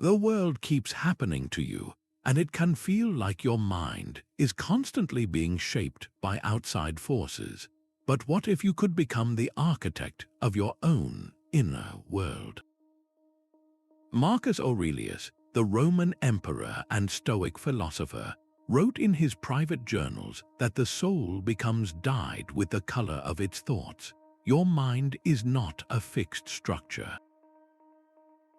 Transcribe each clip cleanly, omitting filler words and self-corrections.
The world keeps happening to you, and it can feel like your mind is constantly being shaped by outside forces. But what if you could become the architect of your own inner world? Marcus Aurelius, the Roman emperor and Stoic philosopher, wrote in his private journals that the soul becomes dyed with the color of its thoughts. Your mind is not a fixed structure.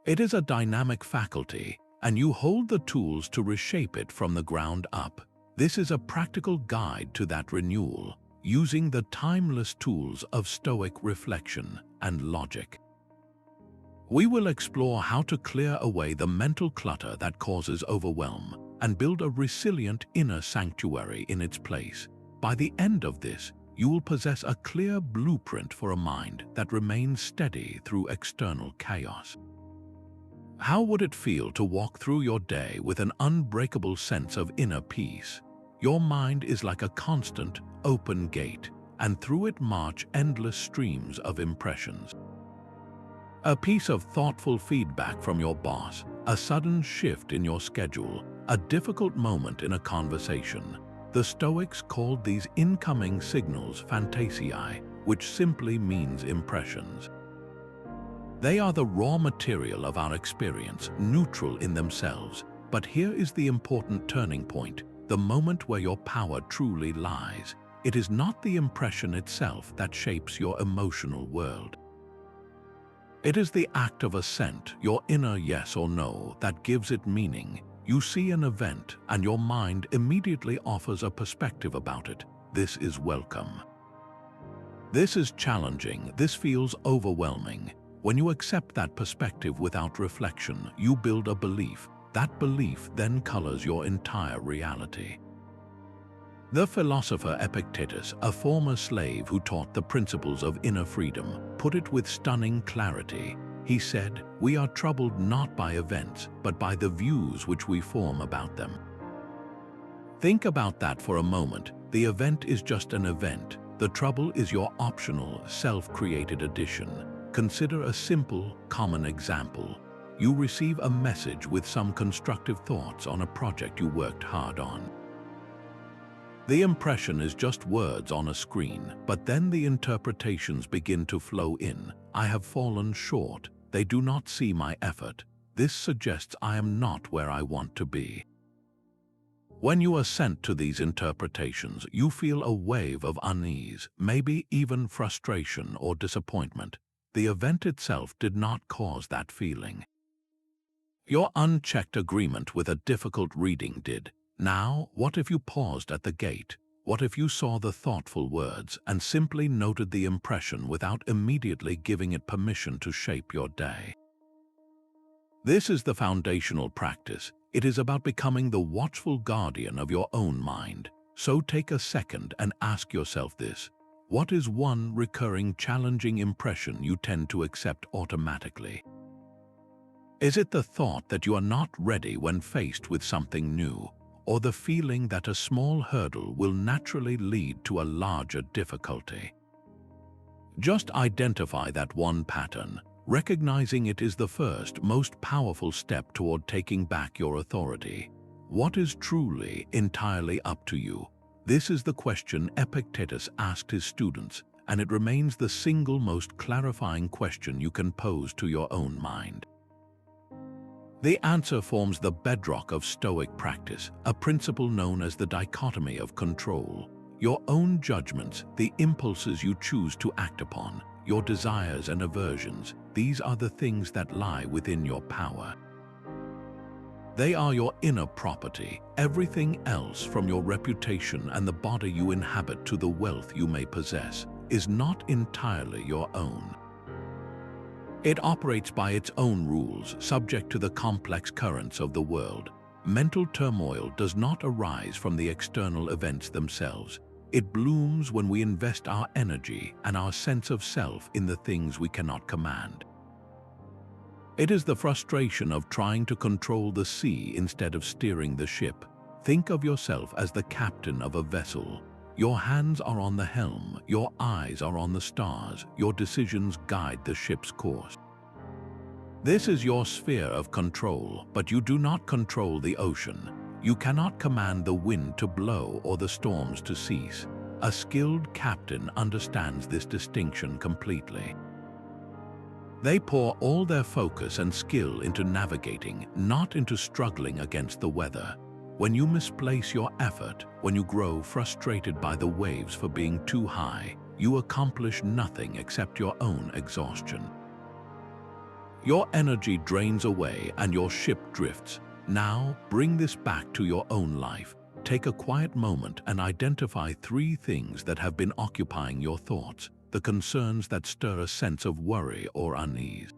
It is a dynamic faculty, and you hold the tools to reshape it from the ground up. This is a practical guide to that renewal, using the timeless tools of Stoic reflection and logic. We will explore how to clear away the mental clutter that causes overwhelm and build a resilient inner sanctuary in its place. By the end of this, you will possess a clear blueprint for a mind that remains steady through external chaos. How would it feel to walk through your day with an unbreakable sense of inner peace? Your mind is like a constant, open gate, and through it march endless streams of impressions. A piece of thoughtful feedback from your boss, a sudden shift in your schedule, a difficult moment in a conversation. The Stoics called these incoming signals phantasiae, which simply means impressions. They are the raw material of our experience, neutral in themselves. But here is the important turning point, the moment where your power truly lies. It is not the impression itself that shapes your emotional world. It is the act of assent, your inner yes or no, that gives it meaning. You see an event, and your mind immediately offers a perspective about it. This is welcome. This is challenging. This feels overwhelming. When you accept that perspective without reflection, you build a belief. That belief then colors your entire reality. The philosopher Epictetus, a former slave who taught the principles of inner freedom, put it with stunning clarity. He said, "We are troubled not by events, but by the views which we form about them." Think about that for a moment. The event is just an event. The trouble is your optional, self-created addition. Consider a simple, common example. You receive a message with some constructive thoughts on a project you worked hard on. The impression is just words on a screen, but then the interpretations begin to flow in. I have fallen short. They do not see my effort. This suggests I am not where I want to be. When you assent to these interpretations, you feel a wave of unease, maybe even frustration or disappointment. The event itself did not cause that feeling. Your unchecked agreement with a difficult reading did. Now, what if you paused at the gate? What if you saw the thoughtful words and simply noted the impression without immediately giving it permission to shape your day? This is the foundational practice. It is about becoming the watchful guardian of your own mind. So take a second and ask yourself this. What is one recurring challenging impression you tend to accept automatically? Is it the thought that you are not ready when faced with something new, or the feeling that a small hurdle will naturally lead to a larger difficulty? Just identify that one pattern. Recognizing it is the first, most powerful step toward taking back your authority. What is truly entirely up to you? This is the question Epictetus asked his students, and it remains the single most clarifying question you can pose to your own mind. The answer forms the bedrock of Stoic practice, a principle known as the dichotomy of control. Your own judgments, the impulses you choose to act upon, your desires and aversions, these are the things that lie within your power. They are your inner property. Everything else, from your reputation and the body you inhabit to the wealth you may possess, is not entirely your own. It operates by its own rules, subject to the complex currents of the world. Mental turmoil does not arise from the external events themselves. It blooms when we invest our energy and our sense of self in the things we cannot command. It is the frustration of trying to control the sea instead of steering the ship. Think of yourself as the captain of a vessel. Your hands are on the helm, your eyes are on the stars, your decisions guide the ship's course. This is your sphere of control, but you do not control the ocean. You cannot command the wind to blow or the storms to cease. A skilled captain understands this distinction completely. They pour all their focus and skill into navigating, not into struggling against the weather. When you misplace your effort, when you grow frustrated by the waves for being too high, you accomplish nothing except your own exhaustion. Your energy drains away and your ship drifts. Now, bring this back to your own life. Take a quiet moment and identify 3 things that have been occupying your thoughts, the concerns that stir a sense of worry or unease.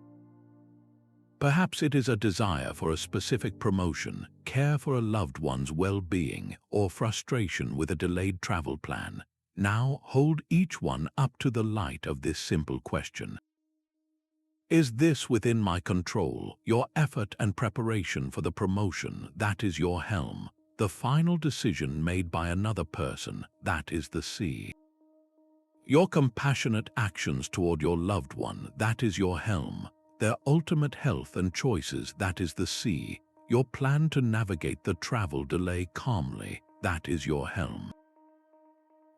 Perhaps it is a desire for a specific promotion, care for a loved one's well-being, or frustration with a delayed travel plan. Now, hold each one up to the light of this simple question. Is this within my control? Your effort and preparation for the promotion, that is your helm. The final decision made by another person, that is the sea. Your compassionate actions toward your loved one, that is your helm. Their ultimate health and choices, that is the sea. Your plan to navigate the travel delay calmly, that is your helm.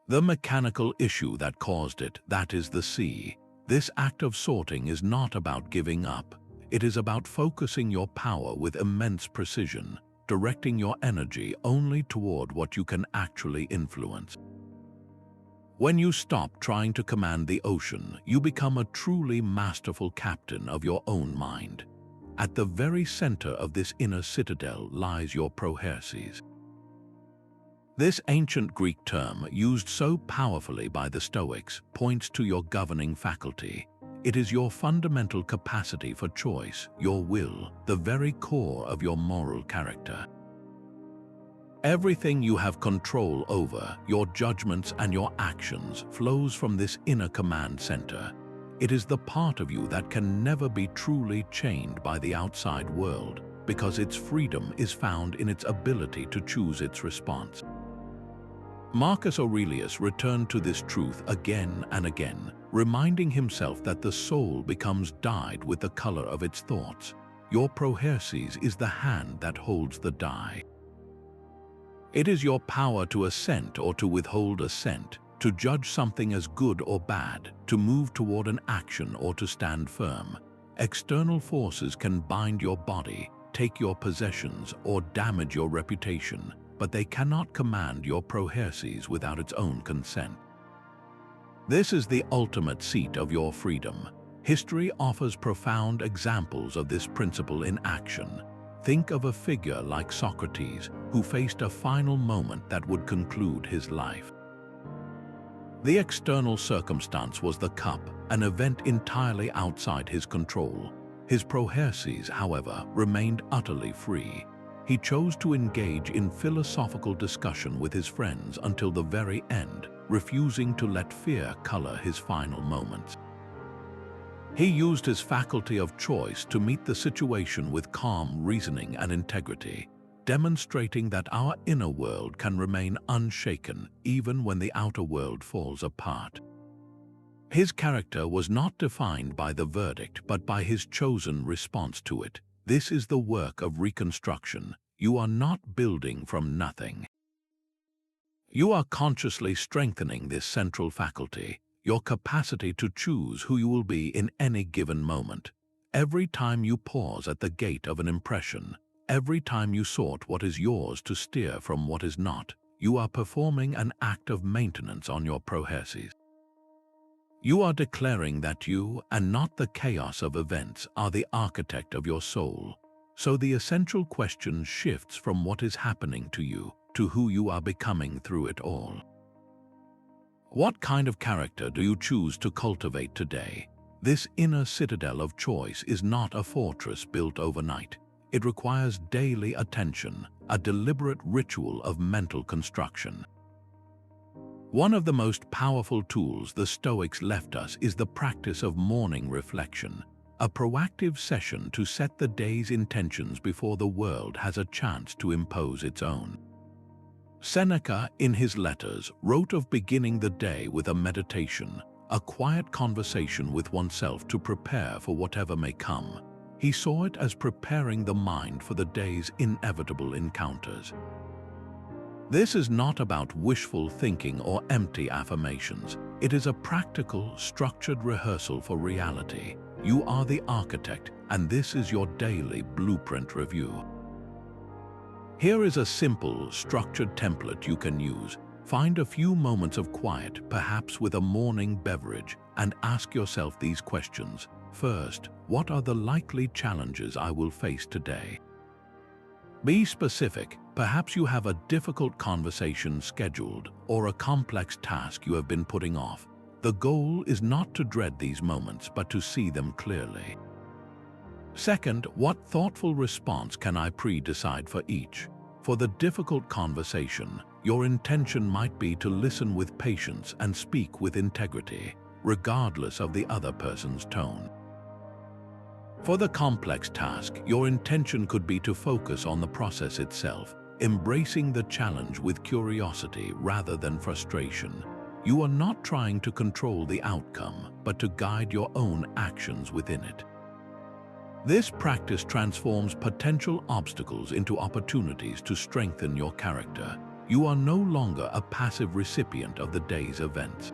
The mechanical issue that caused it, that is the sea. This act of sorting is not about giving up. It is about focusing your power with immense precision, directing your energy only toward what you can actually influence. When you stop trying to command the ocean, you become a truly masterful captain of your own mind. At the very center of this inner citadel lies your prohairesis. This ancient Greek term, used so powerfully by the Stoics, points to your governing faculty. It is your fundamental capacity for choice, your will, the very core of your moral character. Everything you have control over, your judgments and your actions, flows from this inner command center. It is the part of you that can never be truly chained by the outside world, because its freedom is found in its ability to choose its response. Marcus Aurelius returned to this truth again and again, reminding himself that the soul becomes dyed with the color of its thoughts. Your prohairesis is the hand that holds the dye. It is your power to assent or to withhold assent, to judge something as good or bad, to move toward an action or to stand firm. External forces can bind your body, take your possessions, or damage your reputation, but they cannot command your prohairesis without its own consent. This is the ultimate seat of your freedom. History offers profound examples of this principle in action. Think of a figure like Socrates, who faced a final moment that would conclude his life. The external circumstance was the cup, an event entirely outside his control. His prohairesis, however, remained utterly free. He chose to engage in philosophical discussion with his friends until the very end, refusing to let fear color his final moments. He used his faculty of choice to meet the situation with calm reasoning and integrity, demonstrating that our inner world can remain unshaken even when the outer world falls apart. His character was not defined by the verdict but by his chosen response to it. This is the work of reconstruction. You are not building from nothing. You are consciously strengthening this central faculty, your capacity to choose who you will be in any given moment. Every time you pause at the gate of an impression, every time you sort what is yours to steer from what is not, you are performing an act of maintenance on your prohairesis. You are declaring that you, and not the chaos of events, are the architect of your soul. So the essential question shifts from what is happening to you to who you are becoming through it all. What kind of character do you choose to cultivate today? This inner citadel of choice is not a fortress built overnight. It requires daily attention, a deliberate ritual of mental construction. One of the most powerful tools the Stoics left us is the practice of morning reflection, a proactive session to set the day's intentions before the world has a chance to impose its own. Seneca, in his letters, wrote of beginning the day with a meditation, a quiet conversation with oneself to prepare for whatever may come. He saw it as preparing the mind for the day's inevitable encounters. This is not about wishful thinking or empty affirmations. It is a practical, structured rehearsal for reality. You are the architect, and this is your daily blueprint review. Here is a simple, structured template you can use. Find a few moments of quiet, perhaps with a morning beverage, and ask yourself these questions. First, what are the likely challenges I will face today? Be specific. Perhaps you have a difficult conversation scheduled or a complex task you have been putting off. The goal is not to dread these moments, but to see them clearly. Second, what thoughtful response can I pre-decide for each? For the difficult conversation, your intention might be to listen with patience and speak with integrity, regardless of the other person's tone. For the complex task, your intention could be to focus on the process itself, embracing the challenge with curiosity rather than frustration. You are not trying to control the outcome, but to guide your own actions within it. This practice transforms potential obstacles into opportunities to strengthen your character. You are no longer a passive recipient of the day's events.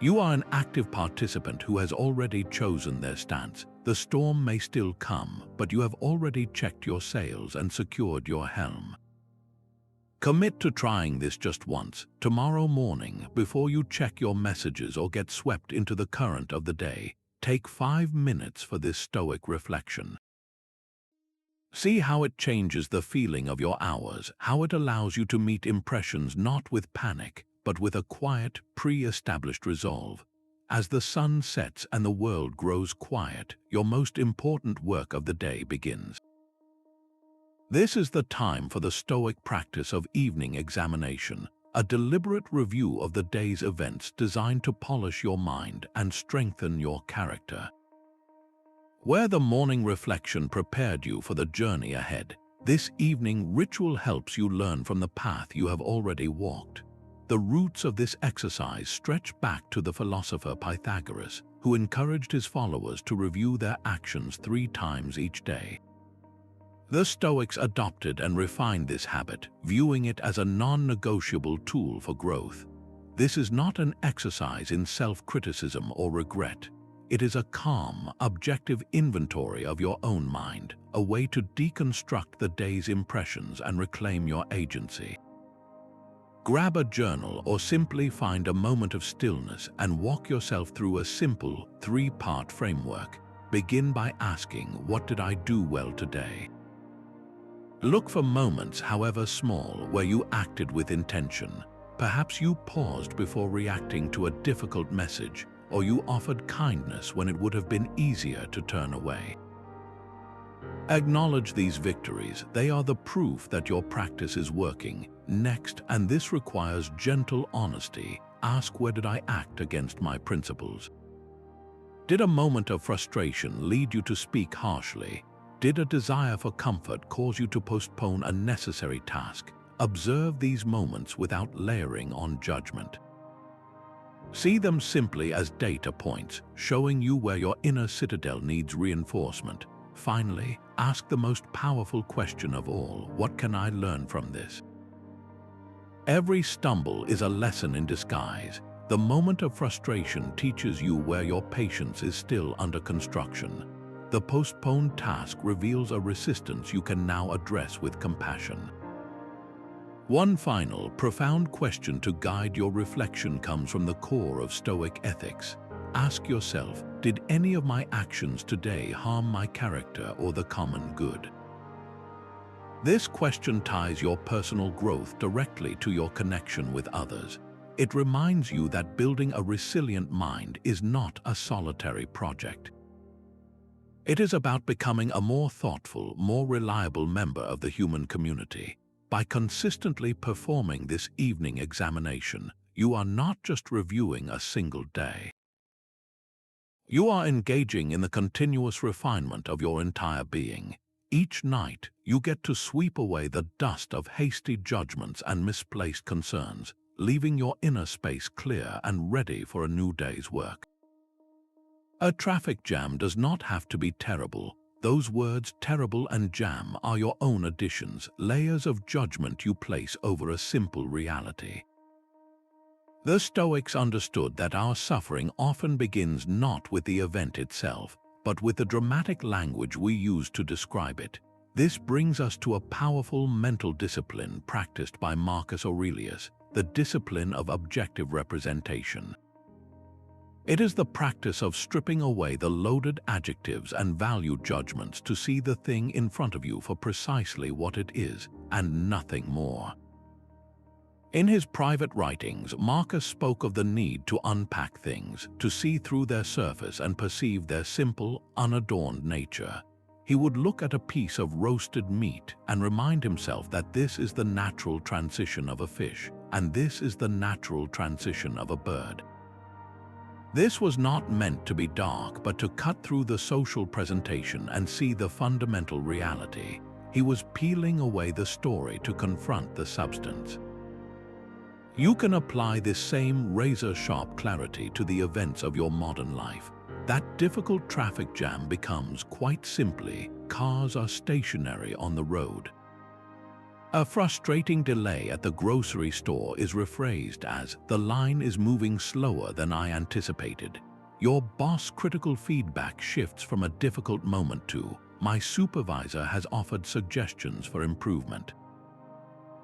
You are an active participant who has already chosen their stance. The storm may still come, but you have already checked your sails and secured your helm. Commit to trying this just once, tomorrow morning, before you check your messages or get swept into the current of the day. Take 5 minutes for this Stoic reflection. See how it changes the feeling of your hours, how it allows you to meet impressions not with panic, but with a quiet, pre-established resolve. As the sun sets and the world grows quiet, your most important work of the day begins. This is the time for the Stoic practice of evening examination, a deliberate review of the day's events designed to polish your mind and strengthen your character. Where the morning reflection prepared you for the journey ahead, this evening ritual helps you learn from the path you have already walked. The roots of this exercise stretch back to the philosopher Pythagoras, who encouraged his followers to review their actions 3 times each day. The Stoics adopted and refined this habit, viewing it as a non-negotiable tool for growth. This is not an exercise in self-criticism or regret. It is a calm, objective inventory of your own mind, a way to deconstruct the day's impressions and reclaim your agency. Grab a journal or simply find a moment of stillness and walk yourself through a simple 3-part framework. Begin by asking, what did I do well today? Look for moments, however small, where you acted with intention. Perhaps you paused before reacting to a difficult message, or you offered kindness when it would have been easier to turn away. Acknowledge these victories. They are the proof that your practice is working. Next, and this requires gentle honesty, ask, where did I act against my principles? Did a moment of frustration lead you to speak harshly? Did a desire for comfort cause you to postpone a necessary task? Observe these moments without layering on judgment. See them simply as data points, showing you where your inner citadel needs reinforcement. Finally, ask the most powerful question of all, what can I learn from this? Every stumble is a lesson in disguise. The moment of frustration teaches you where your patience is still under construction. The postponed task reveals a resistance you can now address with compassion. One final, profound question to guide your reflection comes from the core of Stoic ethics. Ask yourself, did any of my actions today harm my character or the common good? This question ties your personal growth directly to your connection with others. It reminds you that building a resilient mind is not a solitary project. It is about becoming a more thoughtful, more reliable member of the human community. By consistently performing this evening examination, you are not just reviewing a single day. You are engaging in the continuous refinement of your entire being. Each night, you get to sweep away the dust of hasty judgments and misplaced concerns, leaving your inner space clear and ready for a new day's work. A traffic jam does not have to be terrible. Those words terrible and jam are your own additions, layers of judgment you place over a simple reality. The Stoics understood that our suffering often begins not with the event itself, but with the dramatic language we use to describe it. This brings us to a powerful mental discipline practiced by Marcus Aurelius, the discipline of objective representation. It is the practice of stripping away the loaded adjectives and value judgments to see the thing in front of you for precisely what it is, and nothing more. In his private writings, Marcus spoke of the need to unpack things, to see through their surface and perceive their simple, unadorned nature. He would look at a piece of roasted meat and remind himself that this is the natural transition of a fish, and this is the natural transition of a bird. This was not meant to be dark, but to cut through the social presentation and see the fundamental reality. He was peeling away the story to confront the substance. You can apply this same razor-sharp clarity to the events of your modern life. That difficult traffic jam becomes, quite simply, cars are stationary on the road. A frustrating delay at the grocery store is rephrased as, "The line is moving slower than I anticipated." Your boss' critical feedback shifts from a difficult moment to, "My supervisor has offered suggestions for improvement."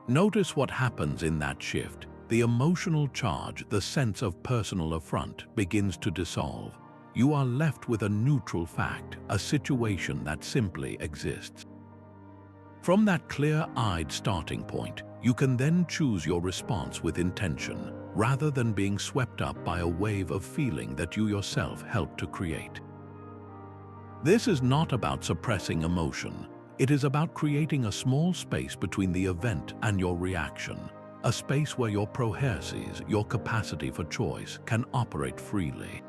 Notice what happens in that shift. The emotional charge, the sense of personal affront, begins to dissolve. You are left with a neutral fact, a situation that simply exists. From that clear-eyed starting point, you can then choose your response with intention, rather than being swept up by a wave of feeling that you yourself helped to create. This is not about suppressing emotion. It is about creating a small space between the event and your reaction, a space where your prohairesis, your capacity for choice, can operate freely.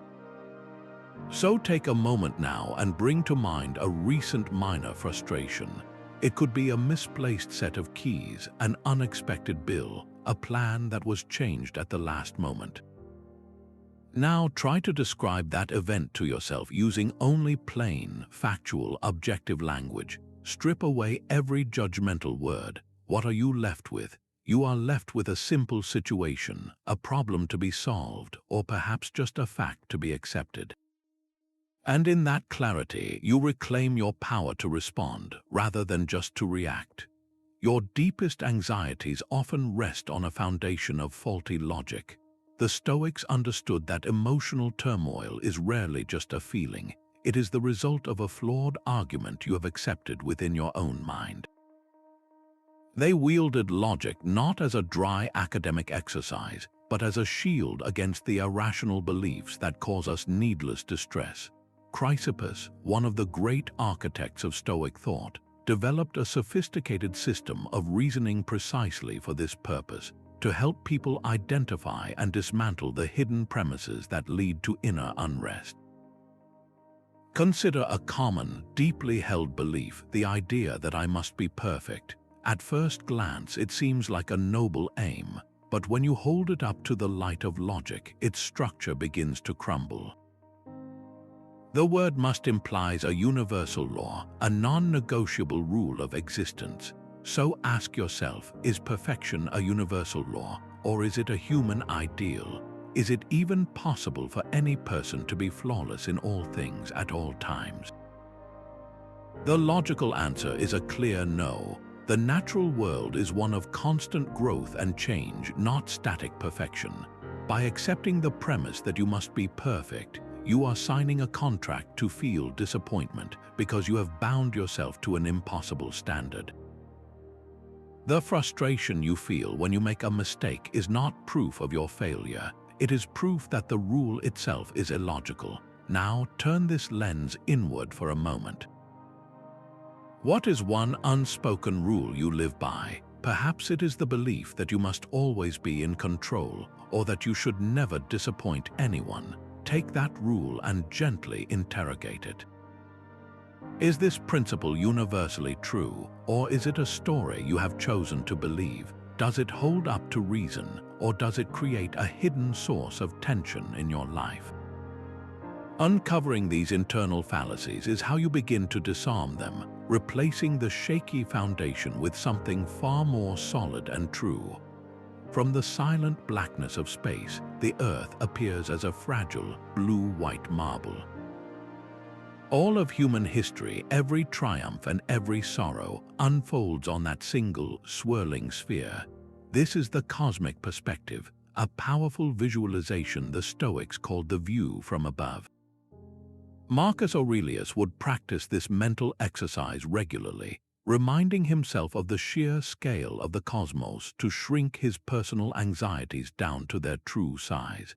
So take a moment now and bring to mind a recent minor frustration. It could be a misplaced set of keys, an unexpected bill, a plan that was changed at the last moment. Now try to describe that event to yourself using only plain, factual, objective language. Strip away every judgmental word. What are you left with? You are left with a simple situation, a problem to be solved, or perhaps just a fact to be accepted. And in that clarity, you reclaim your power to respond, rather than just to react. Your deepest anxieties often rest on a foundation of faulty logic. The Stoics understood that emotional turmoil is rarely just a feeling. It is the result of a flawed argument you have accepted within your own mind. They wielded logic not as a dry academic exercise, but as a shield against the irrational beliefs that cause us needless distress. Chrysippus, one of the great architects of Stoic thought, developed a sophisticated system of reasoning precisely for this purpose, to help people identify and dismantle the hidden premises that lead to inner unrest. Consider a common, deeply held belief, the idea that I must be perfect. At first glance, it seems like a noble aim, but when you hold it up to the light of logic, its structure begins to crumble. The word must implies a universal law, a non-negotiable rule of existence. So ask yourself, is perfection a universal law, or is it a human ideal? Is it even possible for any person to be flawless in all things at all times? The logical answer is a clear no. The natural world is one of constant growth and change, not static perfection. By accepting the premise that you must be perfect, you are signing a contract to feel disappointment because you have bound yourself to an impossible standard. The frustration you feel when you make a mistake is not proof of your failure. It is proof that the rule itself is illogical. Now turn this lens inward for a moment. What is one unspoken rule you live by? Perhaps it is the belief that you must always be in control, or that you should never disappoint anyone. Take that rule and gently interrogate it. Is this principle universally true, or is it a story you have chosen to believe? Does it hold up to reason, or does it create a hidden source of tension in your life? Uncovering these internal fallacies is how you begin to disarm them, replacing the shaky foundation with something far more solid and true. From the silent blackness of space, the earth appears as a fragile, blue-white marble. All of human history, every triumph and every sorrow, unfolds on that single, swirling sphere. This is the cosmic perspective, a powerful visualization the Stoics called the view from above. Marcus Aurelius would practice this mental exercise regularly, reminding himself of the sheer scale of the cosmos to shrink his personal anxieties down to their true size.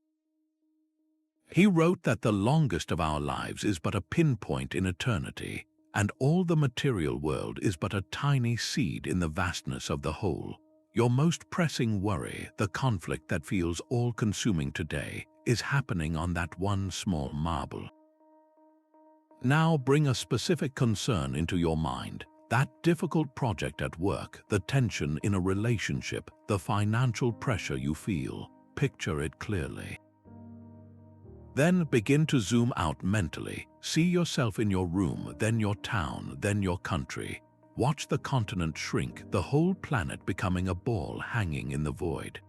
He wrote that the longest of our lives is but a pinpoint in eternity, and all the material world is but a tiny seed in the vastness of the whole. Your most pressing worry, the conflict that feels all-consuming today, is happening on that one small marble. Now bring a specific concern into your mind, that difficult project at work, the tension in a relationship, the financial pressure you feel. Picture it clearly. Then begin to zoom out mentally. See yourself in your room, then your town, then your country. Watch the continent shrink, the whole planet becoming a ball hanging in the void.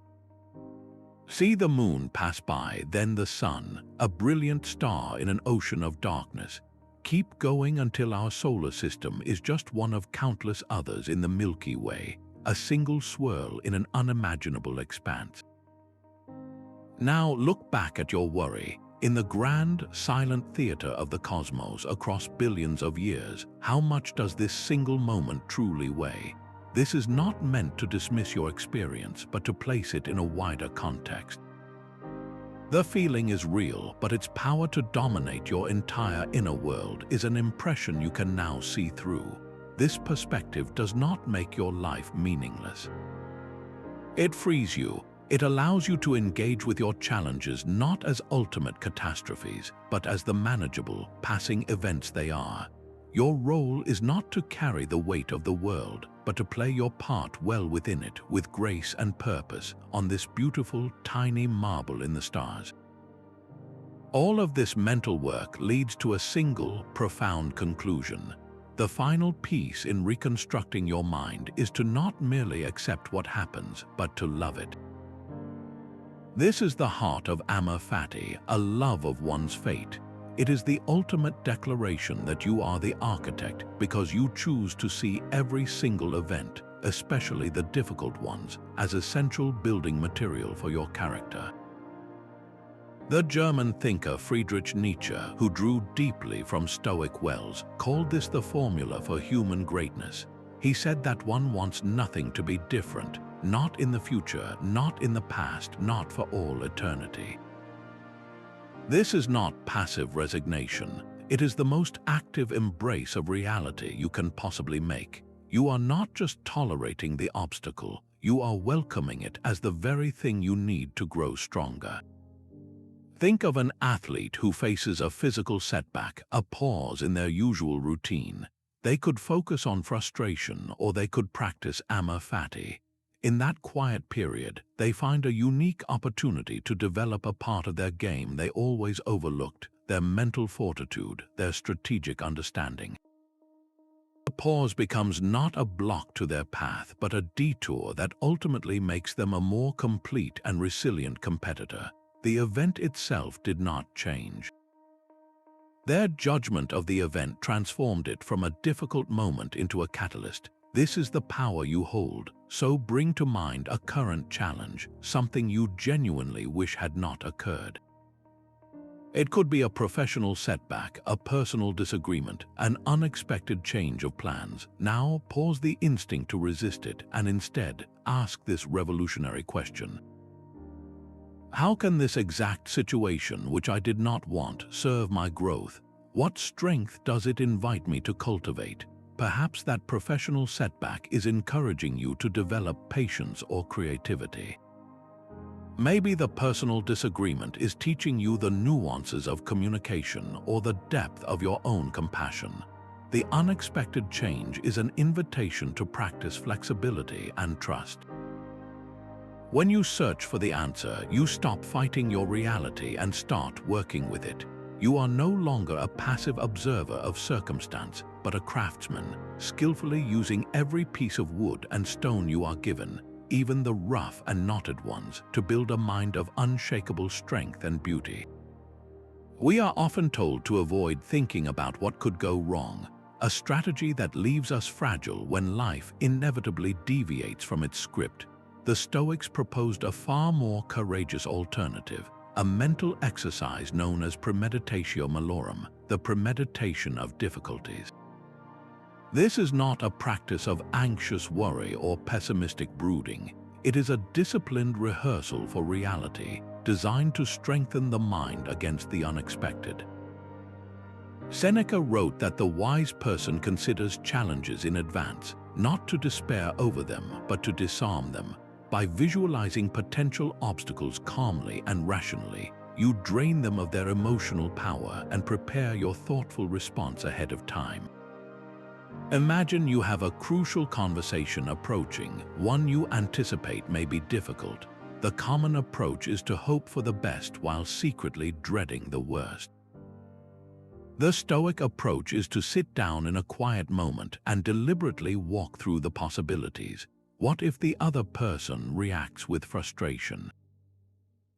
See the moon pass by, then the sun, a brilliant star in an ocean of darkness. Keep going until our solar system is just one of countless others in the Milky Way, a single swirl in an unimaginable expanse. Now look back at your worry. In the grand, silent theater of the cosmos across billions of years, how much does this single moment truly weigh? This is not meant to dismiss your experience, but to place it in a wider context. The feeling is real, but its power to dominate your entire inner world is an impression you can now see through. This perspective does not make your life meaningless. It frees you. It allows you to engage with your challenges not as ultimate catastrophes, but as the manageable, passing events they are. Your role is not to carry the weight of the world, but to play your part well within it, with grace and purpose, on this beautiful, tiny marble in the stars. All of this mental work leads to a single, profound conclusion. The final piece in reconstructing your mind is to not merely accept what happens, but to love it. This is the heart of amor fati, a love of one's fate. It is the ultimate declaration that you are the architect because you choose to see every single event, especially the difficult ones, as essential building material for your character. The German thinker Friedrich Nietzsche, who drew deeply from Stoic wells, called this the formula for human greatness. He said that one wants nothing to be different, not in the future, not in the past, not for all eternity. This is not passive resignation. It is the most active embrace of reality you can possibly make. You are not just tolerating the obstacle, you are welcoming it as the very thing you need to grow stronger. Think of an athlete who faces a physical setback, a pause in their usual routine. They could focus on frustration or they could practice amor fati. In that quiet period, they find a unique opportunity to develop a part of their game they always overlooked, their mental fortitude, their strategic understanding. The pause becomes not a block to their path, but a detour that ultimately makes them a more complete and resilient competitor. The event itself did not change. Their judgment of the event transformed it from a difficult moment into a catalyst. This is the power you hold, so bring to mind a current challenge, something you genuinely wish had not occurred. It could be a professional setback, a personal disagreement, an unexpected change of plans. Now pause the instinct to resist it and instead ask this revolutionary question. How can this exact situation, which I did not want, serve my growth? What strength does it invite me to cultivate? Perhaps that professional setback is encouraging you to develop patience or creativity. Maybe the personal disagreement is teaching you the nuances of communication or the depth of your own compassion. The unexpected change is an invitation to practice flexibility and trust. When you search for the answer, you stop fighting your reality and start working with it. You are no longer a passive observer of circumstance, but a craftsman, skillfully using every piece of wood and stone you are given, even the rough and knotted ones, to build a mind of unshakable strength and beauty. We are often told to avoid thinking about what could go wrong, a strategy that leaves us fragile when life inevitably deviates from its script. The Stoics proposed a far more courageous alternative, a mental exercise known as premeditatio malorum, the premeditation of difficulties. This is not a practice of anxious worry or pessimistic brooding. It is a disciplined rehearsal for reality, designed to strengthen the mind against the unexpected. Seneca wrote that the wise person considers challenges in advance, not to despair over them, but to disarm them. By visualizing potential obstacles calmly and rationally, you drain them of their emotional power and prepare your thoughtful response ahead of time. Imagine you have a crucial conversation approaching, one you anticipate may be difficult. The common approach is to hope for the best while secretly dreading the worst. The Stoic approach is to sit down in a quiet moment and deliberately walk through the possibilities. What if the other person reacts with frustration?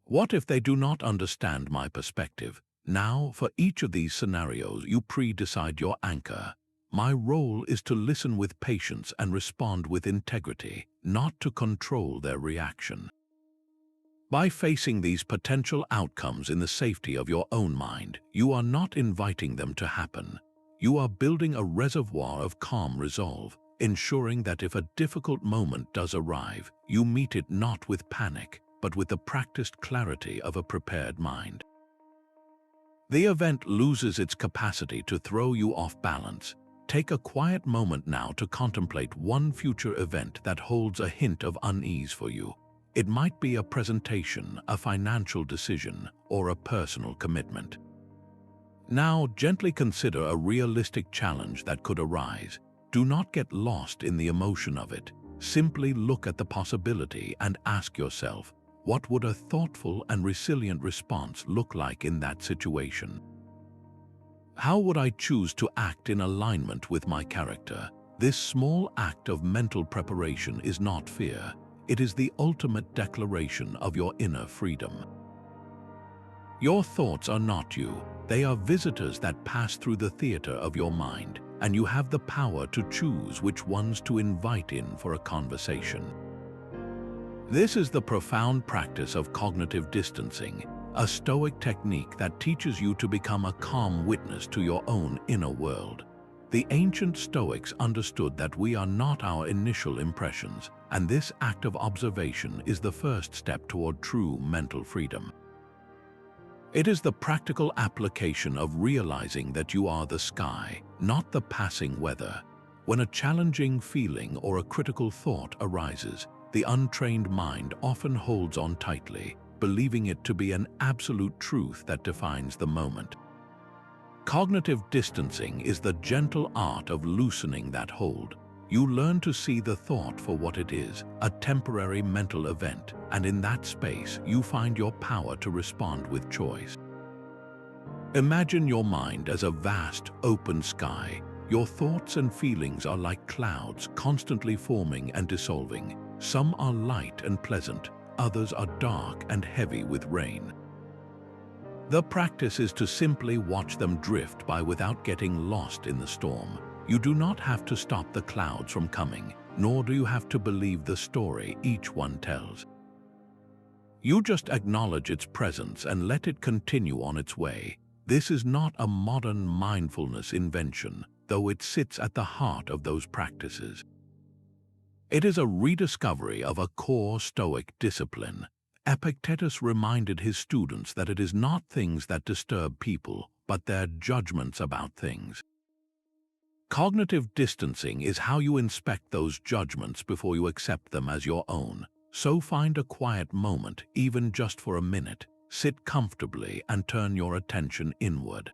What if they do not understand my perspective? Now, for each of these scenarios, you pre-decide your anchor. My role is to listen with patience and respond with integrity, not to control their reaction. By facing these potential outcomes in the safety of your own mind, you are not inviting them to happen. You are building a reservoir of calm resolve, ensuring that if a difficult moment does arrive, you meet it not with panic, but with the practiced clarity of a prepared mind. The event loses its capacity to throw you off balance. Take a quiet moment now to contemplate one future event that holds a hint of unease for you. It might be a presentation, a financial decision, or a personal commitment. Now, gently consider a realistic challenge that could arise. Do not get lost in the emotion of it. Simply look at the possibility and ask yourself, what would a thoughtful and resilient response look like in that situation? How would I choose to act in alignment with my character? This small act of mental preparation is not fear. It is the ultimate declaration of your inner freedom. Your thoughts are not you. They are visitors that pass through the theater of your mind, and you have the power to choose which ones to invite in for a conversation. This is the profound practice of cognitive distancing, a Stoic technique that teaches you to become a calm witness to your own inner world. The ancient Stoics understood that we are not our initial impressions, and this act of observation is the first step toward true mental freedom. It is the practical application of realizing that you are the sky, not the passing weather. When a challenging feeling or a critical thought arises, the untrained mind often holds on tightly, believing it to be an absolute truth that defines the moment. Cognitive distancing is the gentle art of loosening that hold. You learn to see the thought for what it is, a temporary mental event, and in that space you find your power to respond with choice. Imagine your mind as a vast, open sky. Your thoughts and feelings are like clouds, constantly forming and dissolving. Some are light and pleasant, others are dark and heavy with rain. The practice is to simply watch them drift by without getting lost in the storm. You do not have to stop the clouds from coming, nor do you have to believe the story each one tells. You just acknowledge its presence and let it continue on its way. This is not a modern mindfulness invention, though it sits at the heart of those practices. It is a rediscovery of a core Stoic discipline. Epictetus reminded his students that it is not things that disturb people, but their judgments about things. Cognitive distancing is how you inspect those judgments before you accept them as your own. So find a quiet moment, even just for a minute. Sit comfortably and turn your attention inward.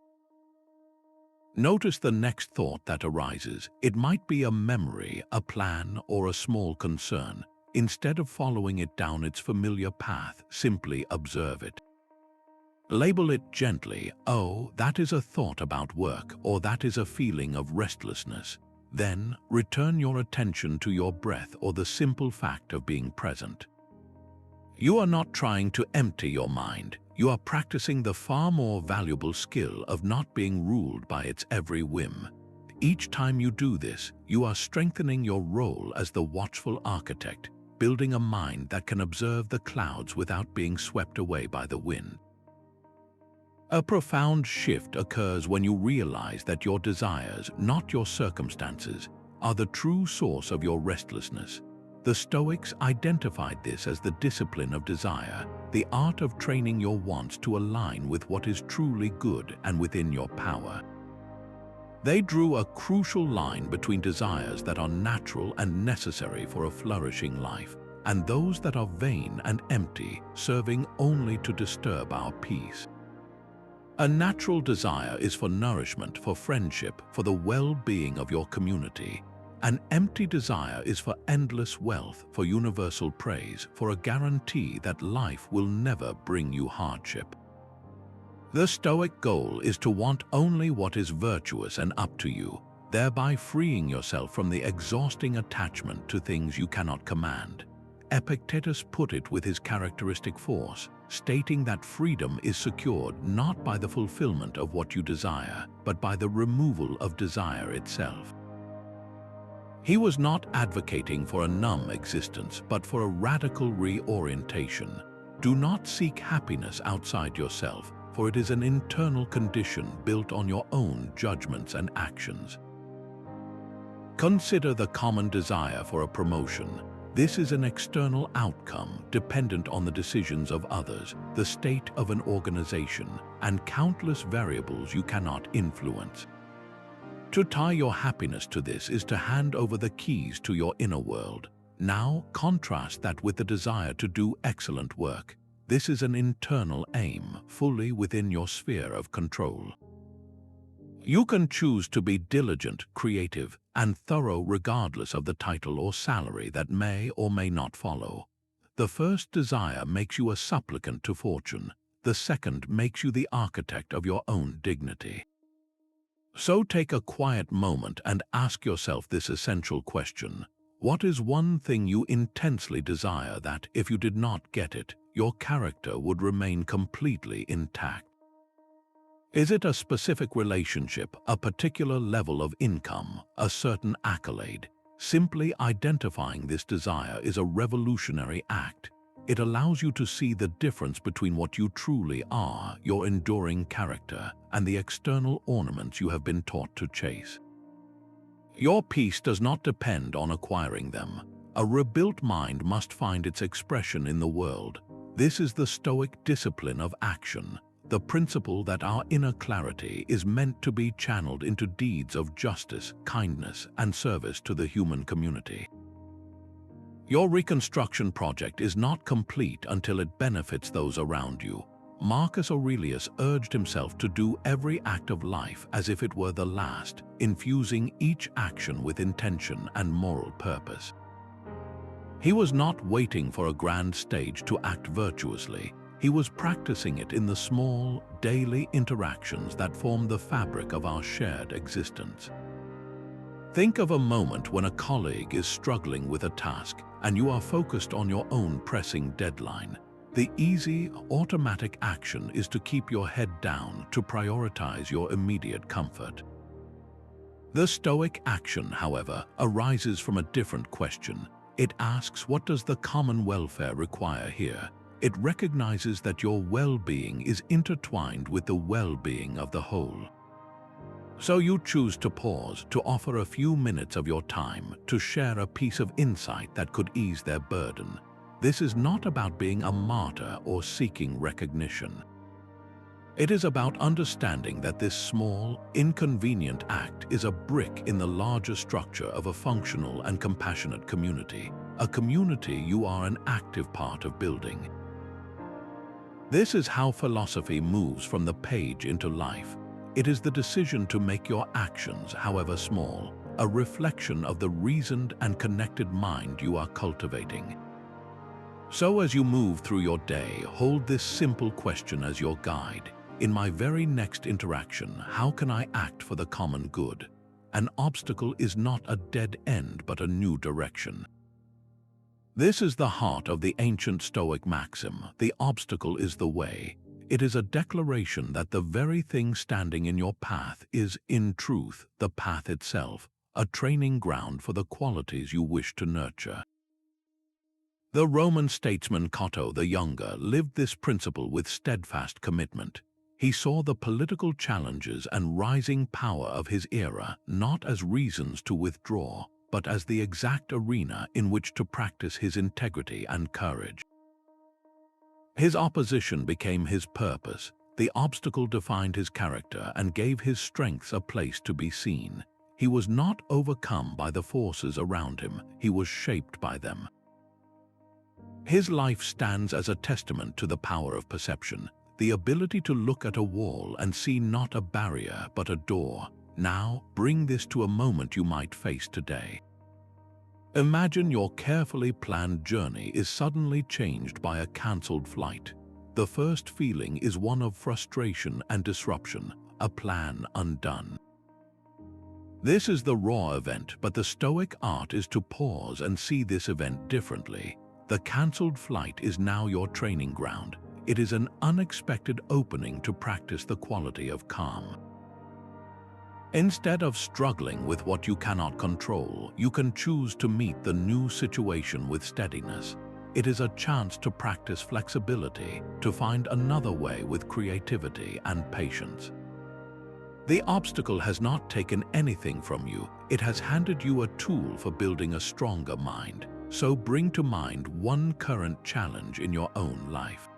Notice the next thought that arises. It might be a memory, a plan, or a small concern. Instead of following it down its familiar path, simply observe it. Label it gently, oh, that is a thought about work, or that is a feeling of restlessness. Then, return your attention to your breath or the simple fact of being present. You are not trying to empty your mind. You are practicing the far more valuable skill of not being ruled by its every whim. Each time you do this, you are strengthening your role as the watchful architect, building a mind that can observe the clouds without being swept away by the wind. A profound shift occurs when you realize that your desires, not your circumstances, are the true source of your restlessness. The Stoics identified this as the discipline of desire, the art of training your wants to align with what is truly good and within your power. They drew a crucial line between desires that are natural and necessary for a flourishing life, and those that are vain and empty, serving only to disturb our peace. A natural desire is for nourishment, for friendship, for the well-being of your community. An empty desire is for endless wealth, for universal praise, for a guarantee that life will never bring you hardship. The Stoic goal is to want only what is virtuous and up to you, thereby freeing yourself from the exhausting attachment to things you cannot command. Epictetus put it with his characteristic force, stating that freedom is secured not by the fulfillment of what you desire, but by the removal of desire itself. He was not advocating for a numb existence, but for a radical reorientation. Do not seek happiness outside yourself, for it is an internal condition built on your own judgments and actions. Consider the common desire for a promotion. This is an external outcome dependent on the decisions of others, the state of an organization, and countless variables you cannot influence. To tie your happiness to this is to hand over the keys to your inner world. Now, contrast that with the desire to do excellent work. This is an internal aim, fully within your sphere of control. You can choose to be diligent, creative, and thorough regardless of the title or salary that may or may not follow. The first desire makes you a supplicant to fortune. The second makes you the architect of your own dignity. So take a quiet moment and ask yourself this essential question. What is one thing you intensely desire that, if you did not get it, your character would remain completely intact? Is it a specific relationship, a particular level of income, a certain accolade? Simply identifying this desire is a revolutionary act. It allows you to see the difference between what you truly are, your enduring character, and the external ornaments you have been taught to chase. Your peace does not depend on acquiring them. A rebuilt mind must find its expression in the world. This is the Stoic discipline of action, the principle that our inner clarity is meant to be channeled into deeds of justice, kindness, and service to the human community. Your reconstruction project is not complete until it benefits those around you. Marcus Aurelius urged himself to do every act of life as if it were the last, infusing each action with intention and moral purpose. He was not waiting for a grand stage to act virtuously. He was practicing it in the small, daily interactions that form the fabric of our shared existence. Think of a moment when a colleague is struggling with a task and you are focused on your own pressing deadline. The easy, automatic action is to keep your head down, to prioritize your immediate comfort. The Stoic action, however, arises from a different question. It asks, what does the common welfare require here? It recognizes that your well-being is intertwined with the well-being of the whole. So you choose to pause, to offer a few minutes of your time, to share a piece of insight that could ease their burden. This is not about being a martyr or seeking recognition. It is about understanding that this small, inconvenient act is a brick in the larger structure of a functional and compassionate community, a community you are an active part of building. This is how philosophy moves from the page into life. It is the decision to make your actions, however small, a reflection of the reasoned and connected mind you are cultivating. So as you move through your day, hold this simple question as your guide. In my very next interaction, how can I act for the common good? An obstacle is not a dead end, but a new direction. This is the heart of the ancient Stoic maxim, the obstacle is the way. It is a declaration that the very thing standing in your path is, in truth, the path itself, a training ground for the qualities you wish to nurture. The Roman statesman Cato the Younger lived this principle with steadfast commitment. He saw the political challenges and rising power of his era not as reasons to withdraw, but as the exact arena in which to practice his integrity and courage. His opposition became his purpose. The obstacle defined his character and gave his strengths a place to be seen. He was not overcome by the forces around him, he was shaped by them. His life stands as a testament to the power of perception, the ability to look at a wall and see not a barrier but a door. Now, bring this to a moment you might face today. Imagine your carefully planned journey is suddenly changed by a cancelled flight. The first feeling is one of frustration and disruption, a plan undone. This is the raw event, but the Stoic art is to pause and see this event differently. The cancelled flight is now your training ground. It is an unexpected opening to practice the quality of calm. Instead of struggling with what you cannot control, you can choose to meet the new situation with steadiness. It is a chance to practice flexibility, to find another way with creativity and patience. The obstacle has not taken anything from you, it has handed you a tool for building a stronger mind. So bring to mind one current challenge in your own life.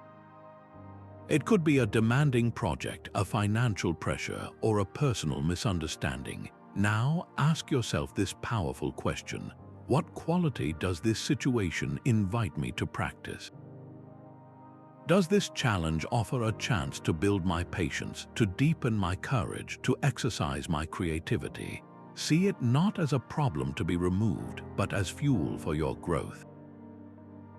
It could be a demanding project, a financial pressure, or a personal misunderstanding. Now ask yourself this powerful question: what quality does this situation invite me to practice? Does this challenge offer a chance to build my patience, to deepen my courage, to exercise my creativity? See it not as a problem to be removed, but as fuel for your growth.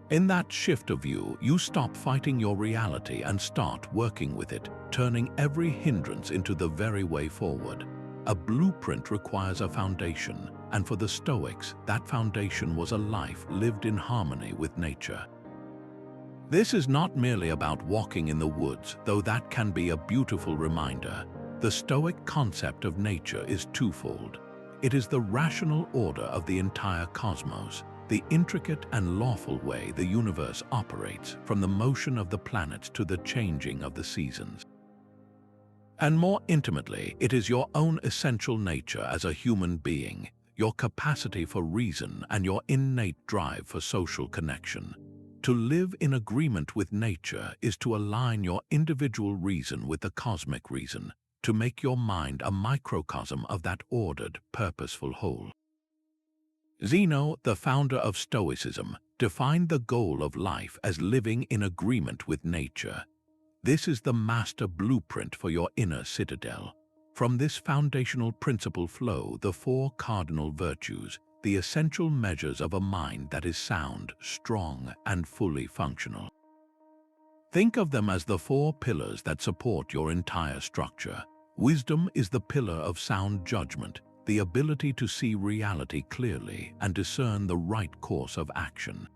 In that shift of view, you stop fighting your reality and start working with it, turning every hindrance into the very way forward. A blueprint requires a foundation, and for the Stoics, that foundation was a life lived in harmony with nature. This is not merely about walking in the woods, though that can be a beautiful reminder. The Stoic concept of nature is twofold. It is the rational order of the entire cosmos, the intricate and lawful way the universe operates, from the motion of the planets to the changing of the seasons. And more intimately, it is your own essential nature as a human being, your capacity for reason and your innate drive for social connection. To live in agreement with nature is to align your individual reason with the cosmic reason, to make your mind a microcosm of that ordered, purposeful whole. Zeno, the founder of Stoicism, defined the goal of life as living in agreement with nature. This is the master blueprint for your inner citadel. From this foundational principle flow the four cardinal virtues, the essential measures of a mind that is sound, strong, and fully functional. Think of them as the four pillars that support your entire structure. Wisdom is the pillar of sound judgment, the ability to see reality clearly and discern the right course of action.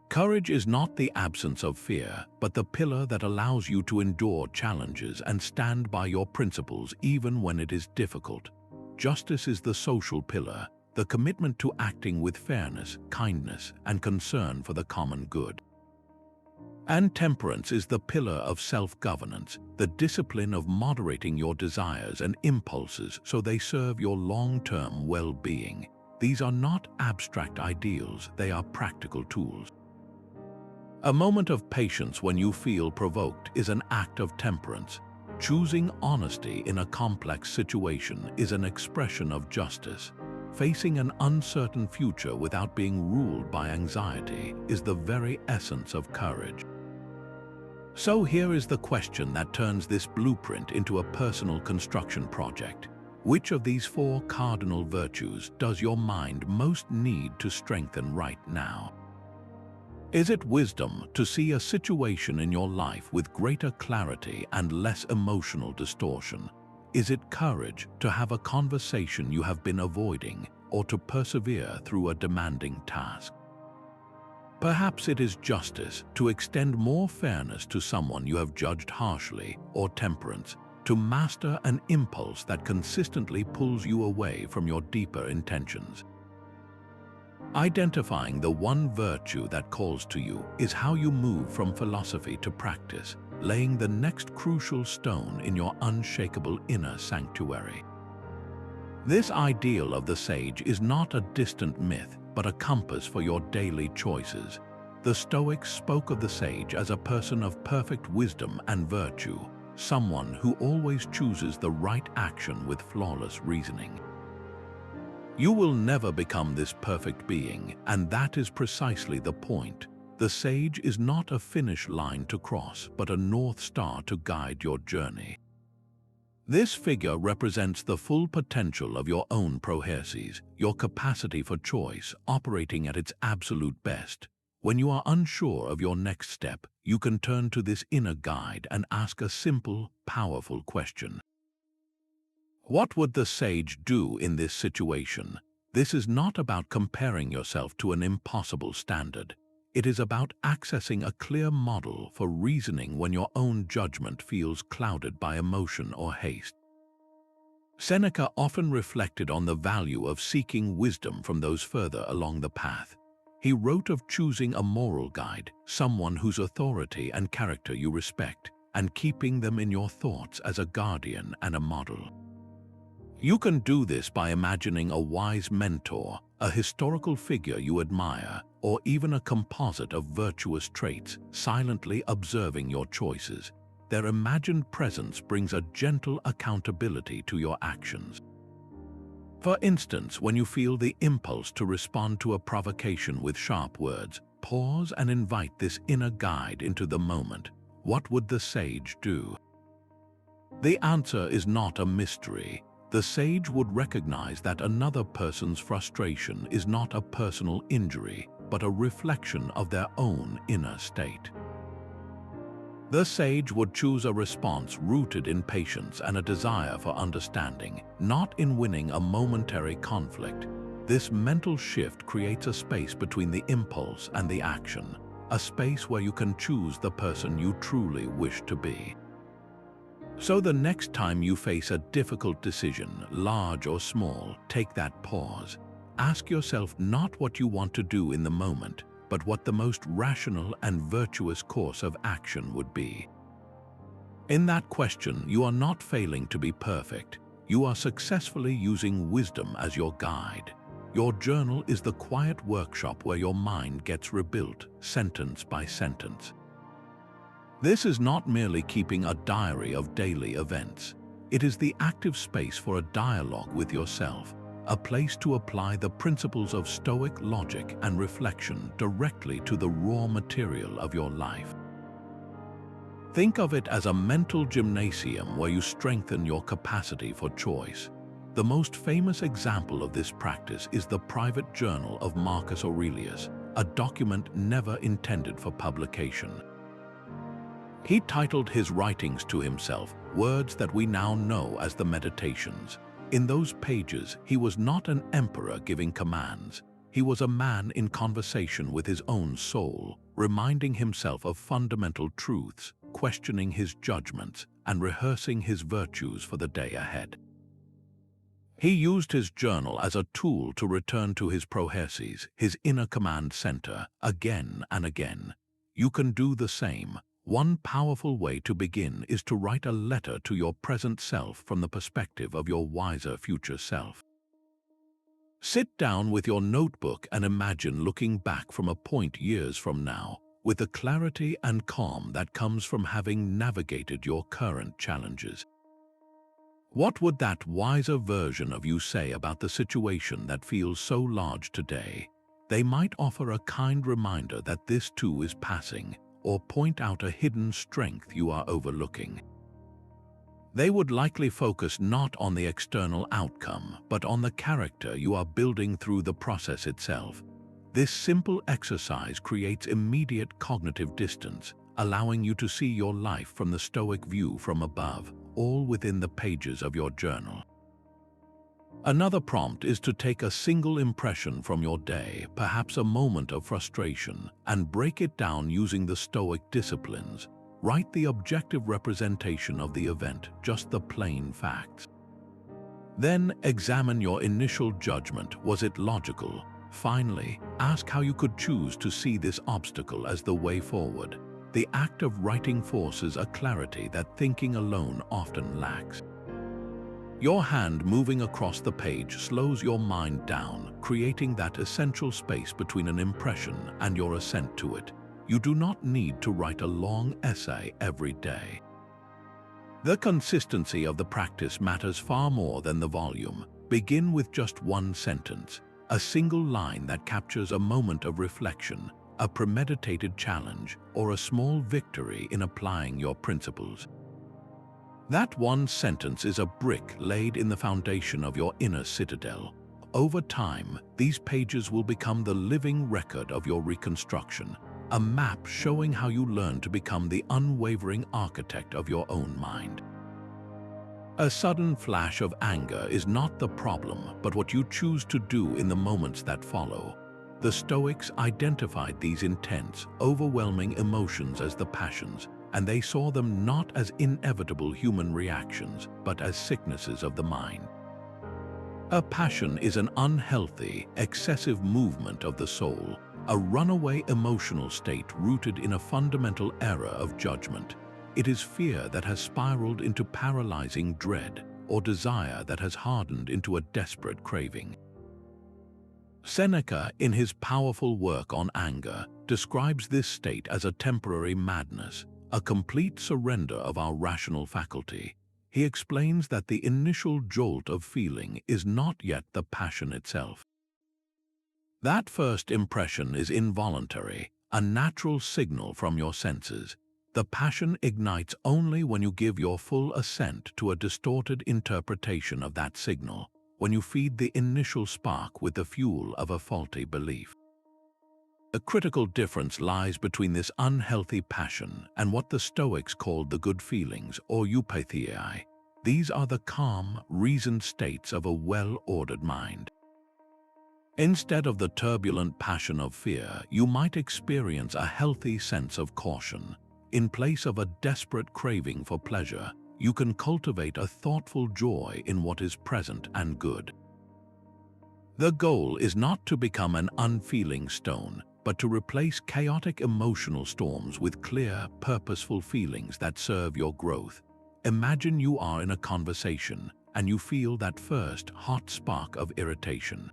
Courage is not the absence of fear, but the pillar that allows you to endure challenges and stand by your principles even when it is difficult. Justice is the social pillar, the commitment to acting with fairness, kindness, and concern for the common good. And temperance is the pillar of self-governance, the discipline of moderating your desires and impulses so they serve your long-term well-being. These are not abstract ideals, they are practical tools. A moment of patience when you feel provoked is an act of temperance. Choosing honesty in a complex situation is an expression of justice. Facing an uncertain future without being ruled by anxiety is the very essence of courage. So here is the question that turns this blueprint into a personal construction project. Which of these four cardinal virtues does your mind most need to strengthen right now? Is it wisdom to see a situation in your life with greater clarity and less emotional distortion? Is it courage to have a conversation you have been avoiding or to persevere through a demanding task? Perhaps it is justice to extend more fairness to someone you have judged harshly, or temperance to master an impulse that consistently pulls you away from your deeper intentions. Identifying the one virtue that calls to you is how you move from philosophy to practice, laying the next crucial stone in your unshakable inner sanctuary. This ideal of the sage is not a distant myth, but a compass for your daily choices. The Stoics spoke of the sage as a person of perfect wisdom and virtue, someone who always chooses the right action with flawless reasoning. You will never become this perfect being, and that is precisely the point. The sage is not a finish line to cross, but a North Star to guide your journey. This figure represents the full potential of your own prohairesis, your capacity for choice operating at its absolute best. When you are unsure of your next step, you can turn to this inner guide and ask a simple, powerful question. What would the sage do in this situation? This is not about comparing yourself to an impossible standard. It is about accessing a clear model for reasoning when your own judgment feels clouded by emotion or haste. Seneca often reflected on the value of seeking wisdom from those further along the path. He wrote of choosing a moral guide, someone whose authority and character you respect, and keeping them in your thoughts as a guardian and a model. You can do this by imagining a wise mentor, a historical figure you admire, or even a composite of virtuous traits, silently observing your choices. Their imagined presence brings a gentle accountability to your actions. For instance, when you feel the impulse to respond to a provocation with sharp words, pause and invite this inner guide into the moment. What would the sage do? The answer is not a mystery. The sage would recognize that another person's frustration is not a personal injury, but a reflection of their own inner state. The sage would choose a response rooted in patience and a desire for understanding, not in winning a momentary conflict. This mental shift creates a space between the impulse and the action, a space where you can choose the person you truly wish to be. So the next time you face a difficult decision, large or small, take that pause. Ask yourself not what you want to do in the moment, but what the most rational and virtuous course of action would be. In that question, you are not failing to be perfect. You are successfully using wisdom as your guide. Your journal is the quiet workshop where your mind gets rebuilt, sentence by sentence. This is not merely keeping a diary of daily events. It is the active space for a dialogue with yourself, a place to apply the principles of Stoic logic and reflection directly to the raw material of your life. Think of it as a mental gymnasium where you strengthen your capacity for choice. The most famous example of this practice is the private journal of Marcus Aurelius, a document never intended for publication. He titled his writings to himself, words that we now know as the Meditations. In those pages, he was not an emperor giving commands. He was a man in conversation with his own soul, reminding himself of fundamental truths, questioning his judgments, and rehearsing his virtues for the day ahead. He used his journal as a tool to return to his prohairesis, his inner command center, again and again. You can do the same. One powerful way to begin is to write a letter to your present self from the perspective of your wiser future self. Sit down with your notebook and imagine looking back from a point years from now, with the clarity and calm that comes from having navigated your current challenges. What would that wiser version of you say about the situation that feels so large today? They might offer a kind reminder that this too is passing, or point out a hidden strength you are overlooking. They would likely focus not on the external outcome, but on the character you are building through the process itself. This simple exercise creates immediate cognitive distance, allowing you to see your life from the Stoic view from above, all within the pages of your journal. Another prompt is to take a single impression from your day, perhaps a moment of frustration, and break it down using the Stoic disciplines. Write the objective representation of the event, just the plain facts. Then examine your initial judgment. Was it logical? Finally, ask how you could choose to see this obstacle as the way forward. The act of writing forces a clarity that thinking alone often lacks. Your hand moving across the page slows your mind down, creating that essential space between an impression and your assent to it. You do not need to write a long essay every day. The consistency of the practice matters far more than the volume. Begin with just one sentence, a single line that captures a moment of reflection, a premeditated challenge, or a small victory in applying your principles. That one sentence is a brick laid in the foundation of your inner citadel. Over time, these pages will become the living record of your reconstruction, a map showing how you learn to become the unwavering architect of your own mind. A sudden flash of anger is not the problem, but what you choose to do in the moments that follow. The Stoics identified these intense, overwhelming emotions as the passions, and they saw them not as inevitable human reactions, but as sicknesses of the mind. A passion is an unhealthy, excessive movement of the soul, a runaway emotional state rooted in a fundamental error of judgment. It is fear that has spiraled into paralyzing dread, or desire that has hardened into a desperate craving. Seneca, in his powerful work on anger, describes this state as a temporary madness, a complete surrender of our rational faculty. He explains that the initial jolt of feeling is not yet the passion itself. That first impression is involuntary, a natural signal from your senses. The passion ignites only when you give your full assent to a distorted interpretation of that signal, when you feed the initial spark with the fuel of a faulty belief. A critical difference lies between this unhealthy passion and what the Stoics called the good feelings, or eupatheiai. These are the calm, reasoned states of a well-ordered mind. Instead of the turbulent passion of fear, you might experience a healthy sense of caution. In place of a desperate craving for pleasure, you can cultivate a thoughtful joy in what is present and good. The goal is not to become an unfeeling stone, but to replace chaotic emotional storms with clear, purposeful feelings that serve your growth. Imagine you are in a conversation and you feel that first hot spark of irritation.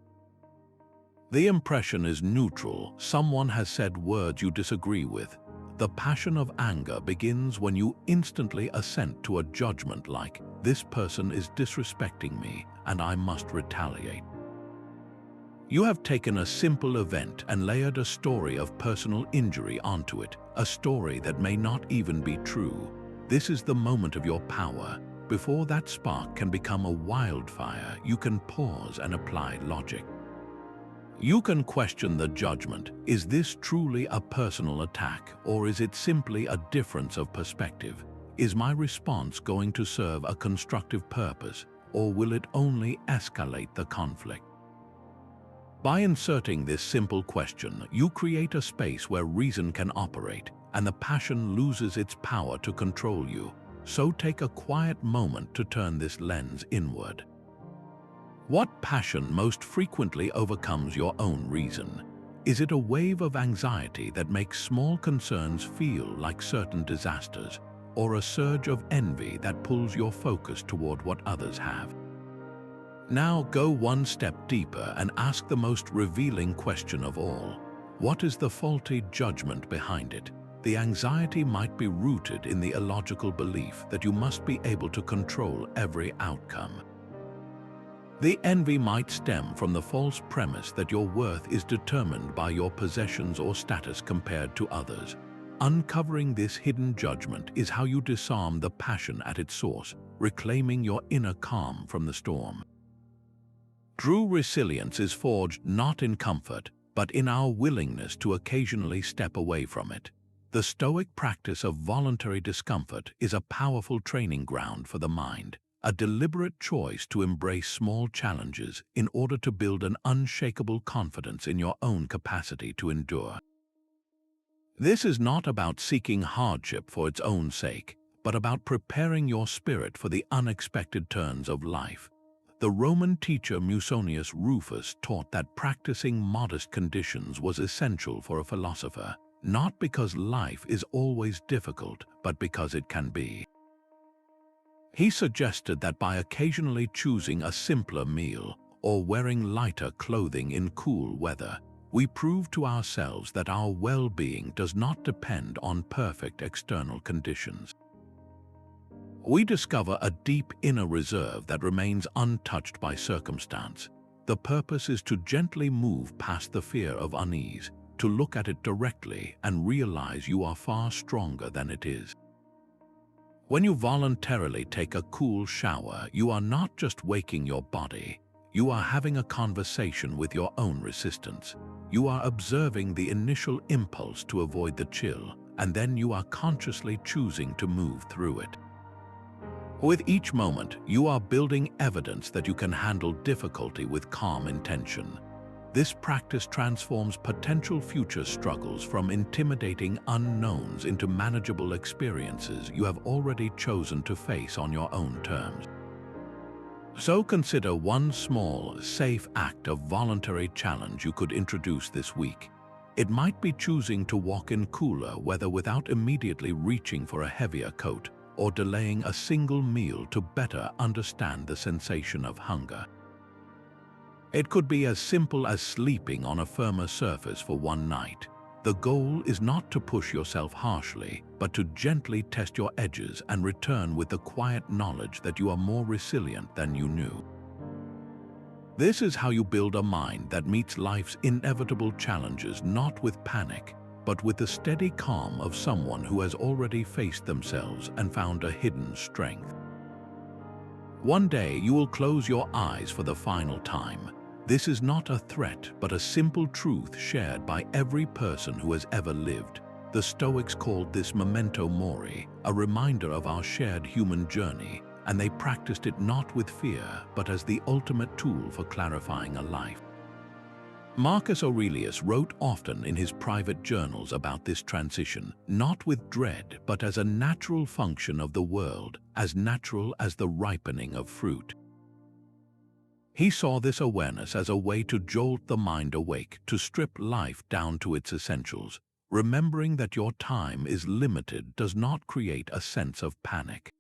The impression is neutral. Someone has said words you disagree with. The passion of anger begins when you instantly assent to a judgment like, "This person is disrespecting me and I must retaliate." You have taken a simple event and layered a story of personal injury onto it, a story that may not even be true. This is the moment of your power. Before that spark can become a wildfire, you can pause and apply logic. You can question the judgment. Is this truly a personal attack, or is it simply a difference of perspective? Is my response going to serve a constructive purpose, or will it only escalate the conflict? By inserting this simple question, you create a space where reason can operate, and the passion loses its power to control you. So take a quiet moment to turn this lens inward. What passion most frequently overcomes your own reason? Is it a wave of anxiety that makes small concerns feel like certain disasters, or a surge of envy that pulls your focus toward what others have? Now go one step deeper and ask the most revealing question of all. What is the faulty judgment behind it? The anxiety might be rooted in the illogical belief that you must be able to control every outcome. The envy might stem from the false premise that your worth is determined by your possessions or status compared to others. Uncovering this hidden judgment is how you disarm the passion at its source, reclaiming your inner calm from the storm. True resilience is forged not in comfort, but in our willingness to occasionally step away from it. The Stoic practice of voluntary discomfort is a powerful training ground for the mind, a deliberate choice to embrace small challenges in order to build an unshakable confidence in your own capacity to endure. This is not about seeking hardship for its own sake, but about preparing your spirit for the unexpected turns of life. The Roman teacher Musonius Rufus taught that practicing modest conditions was essential for a philosopher, not because life is always difficult, but because it can be. He suggested that by occasionally choosing a simpler meal or wearing lighter clothing in cool weather, we prove to ourselves that our well-being does not depend on perfect external conditions. We discover a deep inner reserve that remains untouched by circumstance. The purpose is to gently move past the fear of unease, to look at it directly and realize you are far stronger than it is. When you voluntarily take a cool shower, you are not just waking your body, you are having a conversation with your own resistance. You are observing the initial impulse to avoid the chill, and then you are consciously choosing to move through it. With each moment, you are building evidence that you can handle difficulty with calm intention. This practice transforms potential future struggles from intimidating unknowns into manageable experiences you have already chosen to face on your own terms. So consider one small, safe act of voluntary challenge you could introduce this week. It might be choosing to walk in cooler weather without immediately reaching for a heavier coat, or delaying a single meal to better understand the sensation of hunger. It could be as simple as sleeping on a firmer surface for one night. The goal is not to push yourself harshly, but to gently test your edges and return with the quiet knowledge that you are more resilient than you knew. This is how you build a mind that meets life's inevitable challenges not with panic, but with the steady calm of someone who has already faced themselves and found a hidden strength. One day you will close your eyes for the final time. This is not a threat, but a simple truth shared by every person who has ever lived. The Stoics called this memento mori, a reminder of our shared human journey, and they practiced it not with fear, but as the ultimate tool for clarifying a life. Marcus Aurelius wrote often in his private journals about this transition, not with dread, but as a natural function of the world, as natural as the ripening of fruit. He saw this awareness as a way to jolt the mind awake, to strip life down to its essentials. Remembering that your time is limited does not create a sense of panic.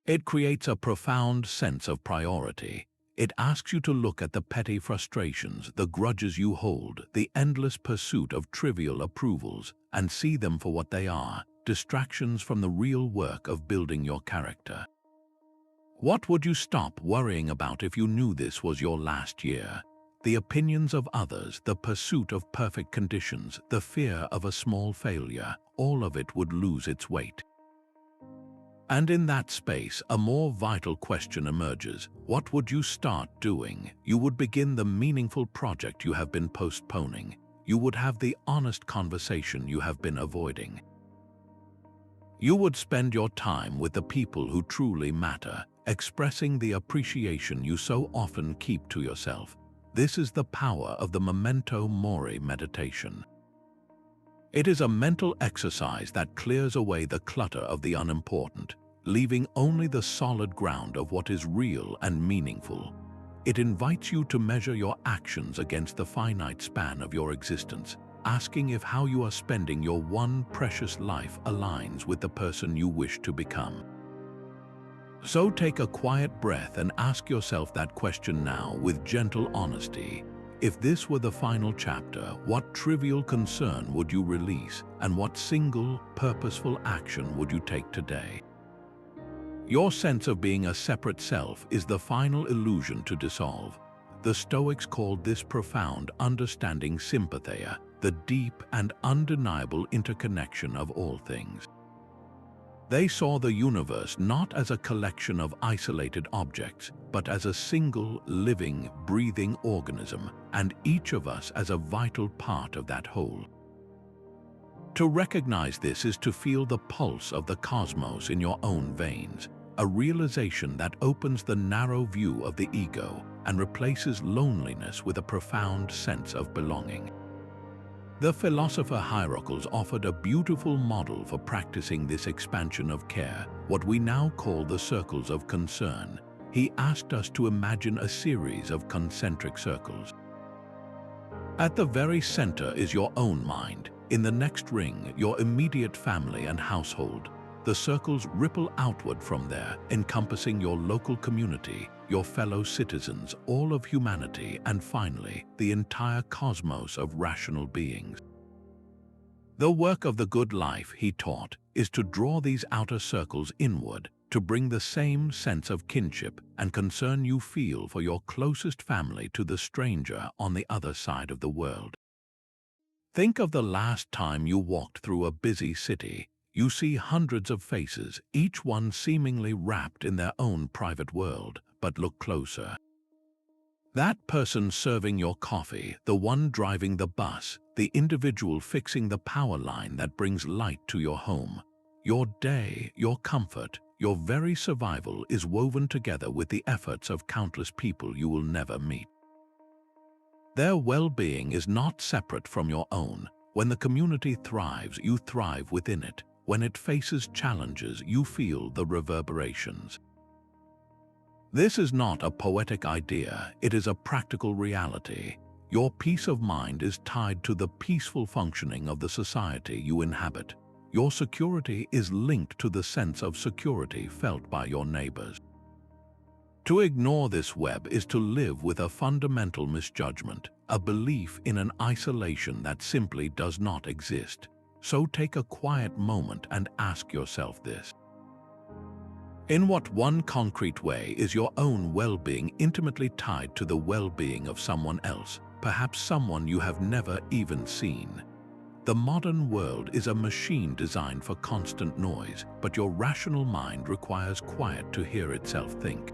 It creates a profound sense of priority. It asks you to look at the petty frustrations, the grudges you hold, the endless pursuit of trivial approvals, and see them for what they are, distractions from the real work of building your character. What would you stop worrying about if you knew this was your last year? The opinions of others, the pursuit of perfect conditions, the fear of a small failure, all of it would lose its weight. And in that space, a more vital question emerges. What would you start doing? You would begin the meaningful project you have been postponing. You would have the honest conversation you have been avoiding. You would spend your time with the people who truly matter, expressing the appreciation you so often keep to yourself. This is the power of the memento mori meditation. It is a mental exercise that clears away the clutter of the unimportant, leaving only the solid ground of what is real and meaningful. It invites you to measure your actions against the finite span of your existence, asking if how you are spending your one precious life aligns with the person you wish to become. So take a quiet breath and ask yourself that question now with gentle honesty. If this were the final chapter, what trivial concern would you release, and what single, purposeful action would you take today? Your sense of being a separate self is the final illusion to dissolve. The Stoics called this profound understanding sympatheia, the deep and undeniable interconnection of all things. They saw the universe not as a collection of isolated objects, but as a single, living, breathing organism, and each of us as a vital part of that whole. To recognize this is to feel the pulse of the cosmos in your own veins, a realization that opens the narrow view of the ego and replaces loneliness with a profound sense of belonging. The philosopher Hierocles offered a beautiful model for practicing this expansion of care, what we now call the circles of concern. He asked us to imagine a series of concentric circles. At the very center is your own mind. In the next ring, your immediate family and household. The circles ripple outward from there, encompassing your local community, your fellow citizens, all of humanity, and finally, the entire cosmos of rational beings. The work of the good life, he taught, is to draw these outer circles inward, to bring the same sense of kinship and concern you feel for your closest family to the stranger on the other side of the world. Think of the last time you walked through a busy city. You see hundreds of faces, each one seemingly wrapped in their own private world, but look closer. That person serving your coffee, the one driving the bus, the individual fixing the power line that brings light to your home. Your day, your comfort, your very survival is woven together with the efforts of countless people you will never meet. Their well-being is not separate from your own. When the community thrives, you thrive within it. When it faces challenges, you feel the reverberations. This is not a poetic idea, it is a practical reality. Your peace of mind is tied to the peaceful functioning of the society you inhabit. Your security is linked to the sense of security felt by your neighbors. To ignore this web is to live with a fundamental misjudgment, a belief in an isolation that simply does not exist. So take a quiet moment and ask yourself this. In what one concrete way is your own well-being intimately tied to the well-being of someone else, perhaps someone you have never even seen? The modern world is a machine designed for constant noise, but your rational mind requires quiet to hear itself think.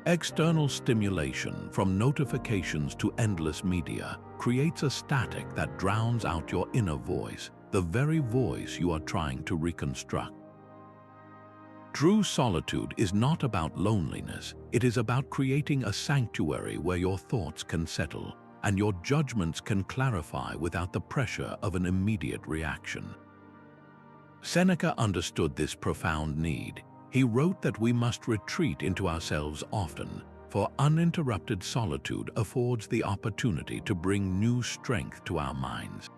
External stimulation, from notifications to endless media, creates a static that drowns out your inner voice, the very voice you are trying to reconstruct. True solitude is not about loneliness, it is about creating a sanctuary where your thoughts can settle and your judgments can clarify without the pressure of an immediate reaction. Seneca understood this profound need. He wrote that we must retreat into ourselves often, for uninterrupted solitude affords the opportunity to bring new strength to our minds.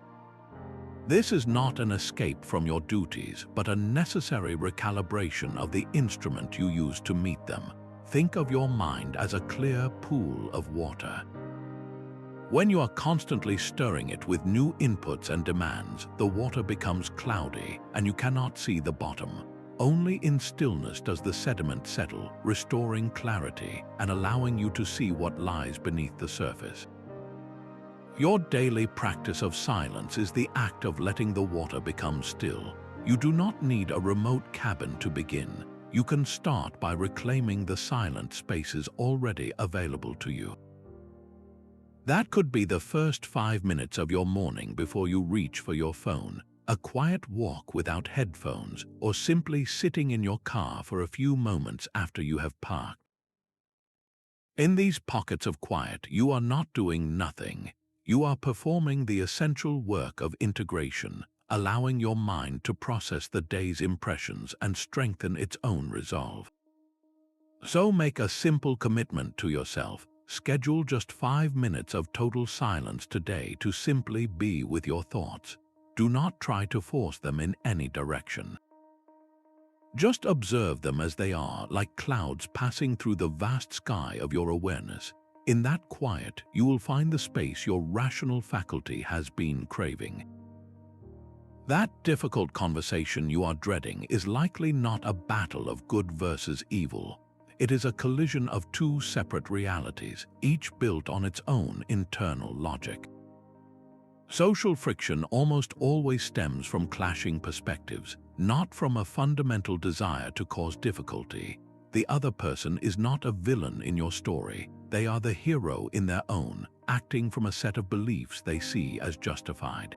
This is not an escape from your duties, but a necessary recalibration of the instrument you use to meet them. Think of your mind as a clear pool of water. When you are constantly stirring it with new inputs and demands, the water becomes cloudy and you cannot see the bottom. Only in stillness does the sediment settle, restoring clarity and allowing you to see what lies beneath the surface. Your daily practice of silence is the act of letting the water become still. You do not need a remote cabin to begin. You can start by reclaiming the silent spaces already available to you. That could be the first 5 minutes of your morning before you reach for your phone, a quiet walk without headphones, or simply sitting in your car for a few moments after you have parked. In these pockets of quiet, you are not doing nothing. You are performing the essential work of integration, allowing your mind to process the day's impressions and strengthen its own resolve. So make a simple commitment to yourself. Schedule just 5 minutes of total silence today to simply be with your thoughts. Do not try to force them in any direction. Just observe them as they are, like clouds passing through the vast sky of your awareness. In that quiet, you will find the space your rational faculty has been craving. That difficult conversation you are dreading is likely not a battle of good versus evil. It is a collision of two separate realities, each built on its own internal logic. Social friction almost always stems from clashing perspectives. not from a fundamental desire to cause difficulty. The other person is not a villain in your story. They are the hero in their own, acting from a set of beliefs they see as justified.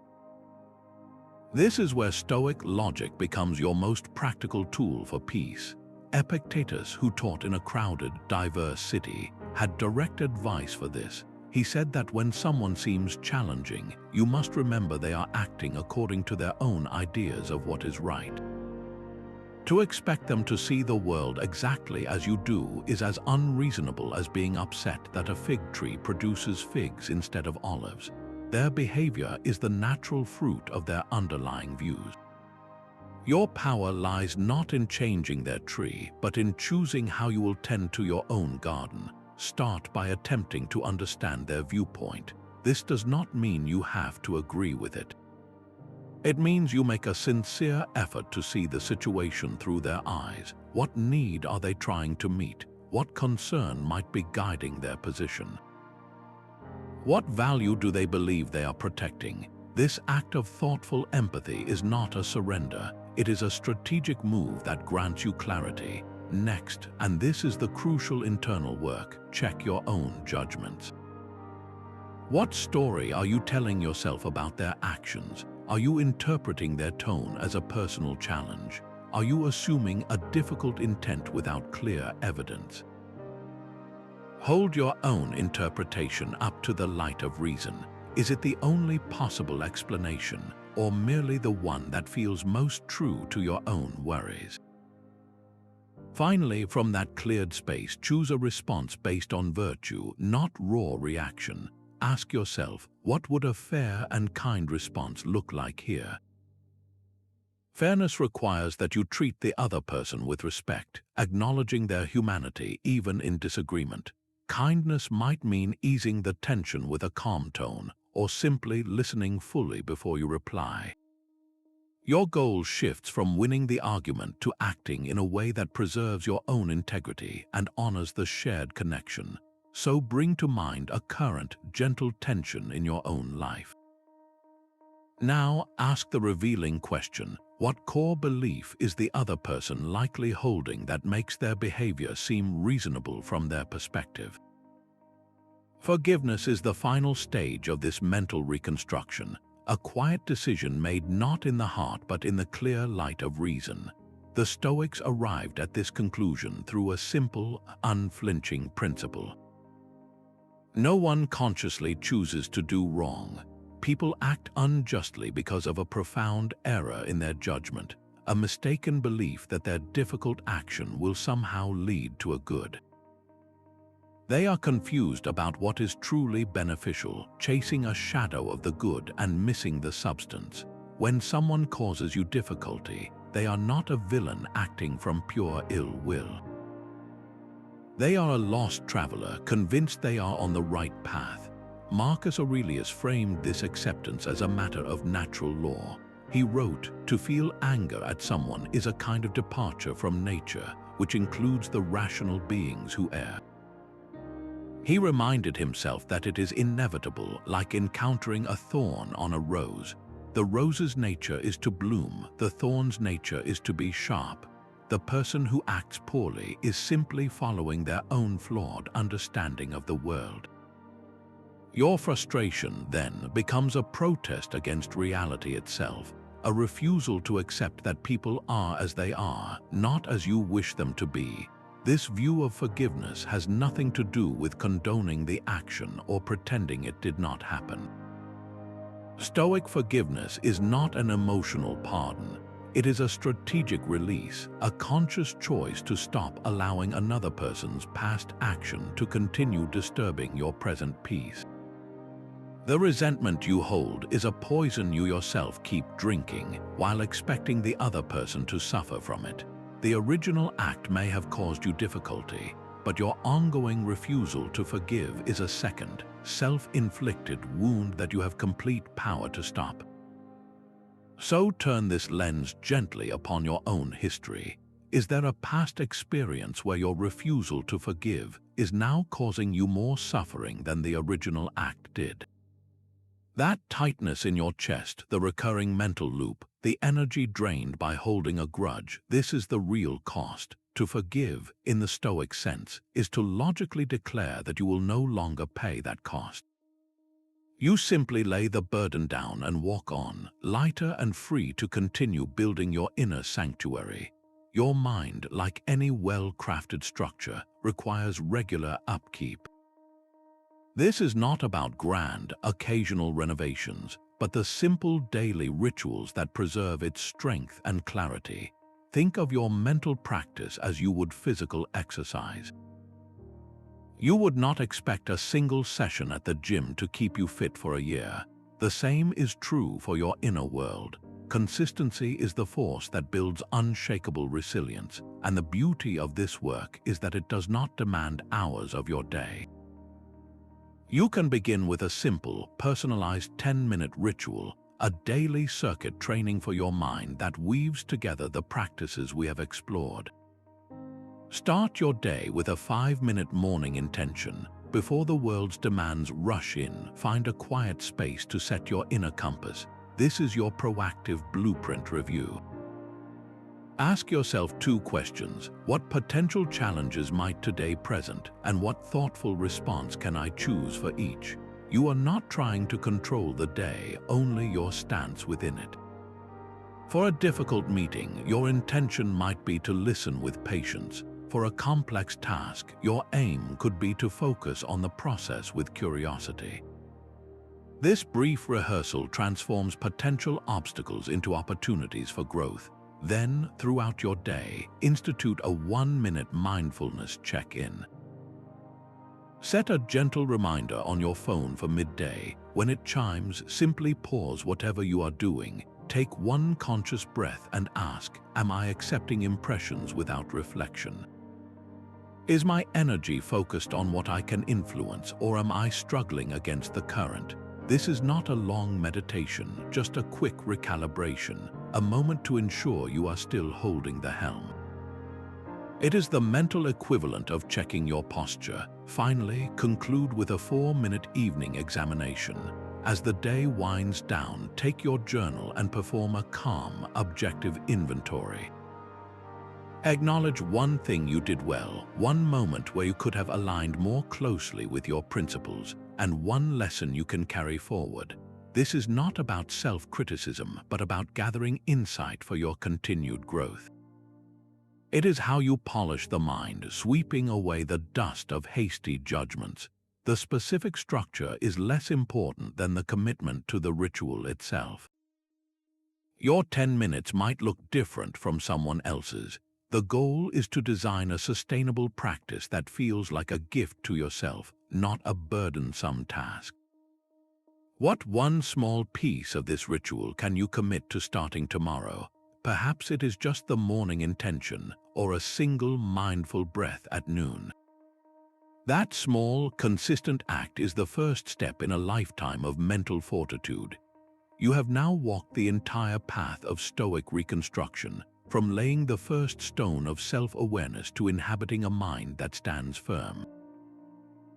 This is where Stoic logic becomes your most practical tool for peace. Epictetus, who taught in a crowded, diverse city, had direct advice for this. He said that when someone seems challenging, you must remember they are acting according to their own ideas of what is right. To expect them to see the world exactly as you do is as unreasonable as being upset that a fig tree produces figs instead of olives. Their behavior is the natural fruit of their underlying views. Your power lies not in changing their tree, but in choosing how you will tend to your own garden. Start by attempting to understand their viewpoint. This does not mean you have to agree with it. It means you make a sincere effort to see the situation through their eyes. What need are they trying to meet? What concern might be guiding their position? What value do they believe they are protecting? This act of thoughtful empathy is not a surrender. It is a strategic move that grants you clarity. Next, and this is the crucial internal work, check your own judgments. What story are you telling yourself about their actions? Are you interpreting their tone as a personal challenge? Are you assuming a difficult intent without clear evidence? Hold your own interpretation up to the light of reason. Is it the only possible explanation, or merely the one that feels most true to your own worries? Finally, from that cleared space, choose a response based on virtue, not raw reaction. Ask yourself, what would a fair and kind response look like here? Fairness requires that you treat the other person with respect, acknowledging their humanity even in disagreement. Kindness might mean easing the tension with a calm tone, or simply listening fully before you reply. Your goal shifts from winning the argument to acting in a way that preserves your own integrity and honors the shared connection. So bring to mind a current, gentle tension in your own life. Now ask the revealing question: what core belief is the other person likely holding that makes their behavior seem reasonable from their perspective? Forgiveness is the final stage of this mental reconstruction, a quiet decision made not in the heart but in the clear light of reason. The Stoics arrived at this conclusion through a simple, unflinching principle. No one consciously chooses to do wrong. People act unjustly because of a profound error in their judgment, a mistaken belief that their difficult action will somehow lead to a good. They are confused about what is truly beneficial, chasing a shadow of the good and missing the substance. When someone causes you difficulty, they are not a villain acting from pure ill will. They are a lost traveler, convinced they are on the right path. Marcus Aurelius framed this acceptance as a matter of natural law. He wrote, "To feel anger at someone is a kind of departure from nature, which includes the rational beings who err." He reminded himself that it is inevitable, like encountering a thorn on a rose. The rose's nature is to bloom, the thorn's nature is to be sharp. The person who acts poorly is simply following their own flawed understanding of the world. Your frustration, then, becomes a protest against reality itself, a refusal to accept that people are as they are, not as you wish them to be. This view of forgiveness has nothing to do with condoning the action or pretending it did not happen. Stoic forgiveness is not an emotional pardon. It is a strategic release, a conscious choice to stop allowing another person's past action to continue disturbing your present peace. The resentment you hold is a poison you yourself keep drinking while expecting the other person to suffer from it. The original act may have caused you difficulty, but your ongoing refusal to forgive is a second, self-inflicted wound that you have complete power to stop. So turn this lens gently upon your own history. Is there a past experience where your refusal to forgive is now causing you more suffering than the original act did? That tightness in your chest, the recurring mental loop, the energy drained by holding a grudge. This is the real cost. To forgive, in the Stoic sense, is to logically declare that you will no longer pay that cost. You simply lay the burden down and walk on, lighter and free to continue building your inner sanctuary. Your mind, like any well-crafted structure, requires regular upkeep. This is not about grand, occasional renovations, but the simple daily rituals that preserve its strength and clarity. Think of your mental practice as you would physical exercise. You would not expect a single session at the gym to keep you fit for a year. The same is true for your inner world. Consistency is the force that builds unshakable resilience, and the beauty of this work is that it does not demand hours of your day. You can begin with a simple, personalized 10-minute ritual, a daily circuit training for your mind that weaves together the practices we have explored. Start your day with a 5-minute morning intention. Before the world's demands rush in, find a quiet space to set your inner compass. This is your proactive blueprint review. Ask yourself 2 questions. What potential challenges might today present, and what thoughtful response can I choose for each? You are not trying to control the day, only your stance within it. For a difficult meeting, your intention might be to listen with patience. For a complex task, your aim could be to focus on the process with curiosity. This brief rehearsal transforms potential obstacles into opportunities for growth. Then, throughout your day, institute a 1-minute mindfulness check-in. Set a gentle reminder on your phone for midday. When it chimes, simply pause whatever you are doing. Take 1 conscious breath and ask, am I accepting impressions without reflection? Is my energy focused on what I can influence, or am I struggling against the current? This is not a long meditation, just a quick recalibration, a moment to ensure you are still holding the helm. It is the mental equivalent of checking your posture. Finally, conclude with a 4-minute evening examination. As the day winds down, take your journal and perform a calm, objective inventory. Acknowledge 1 thing you did well, 1 moment where you could have aligned more closely with your principles, and 1 lesson you can carry forward. This is not about self-criticism, but about gathering insight for your continued growth. It is how you polish the mind, sweeping away the dust of hasty judgments. The specific structure is less important than the commitment to the ritual itself. Your 10 minutes might look different from someone else's. The goal is to design a sustainable practice that feels like a gift to yourself, not a burdensome task. What 1 small piece of this ritual can you commit to starting tomorrow? Perhaps it is just the morning intention, or a single mindful breath at noon. That small, consistent act is the first step in a lifetime of mental fortitude. You have now walked the entire path of Stoic reconstruction, from laying the first stone of self-awareness to inhabiting a mind that stands firm.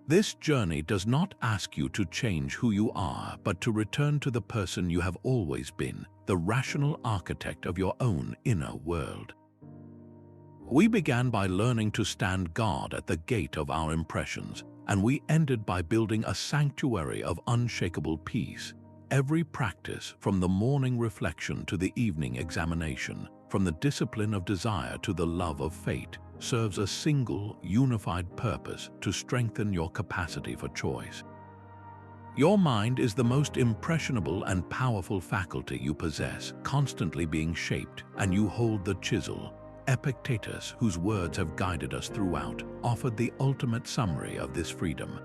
This journey does not ask you to change who you are, but to return to the person you have always been, the rational architect of your own inner world. We began by learning to stand guard at the gate of our impressions, and we ended by building a sanctuary of unshakable peace. Every practice, from the morning reflection to the evening examination, from the discipline of desire to the love of fate, serves a single, unified purpose to strengthen your capacity for choice. Your mind is the most impressionable and powerful faculty you possess, constantly being shaped, and you hold the chisel. Epictetus, whose words have guided us throughout, offered the ultimate summary of this freedom.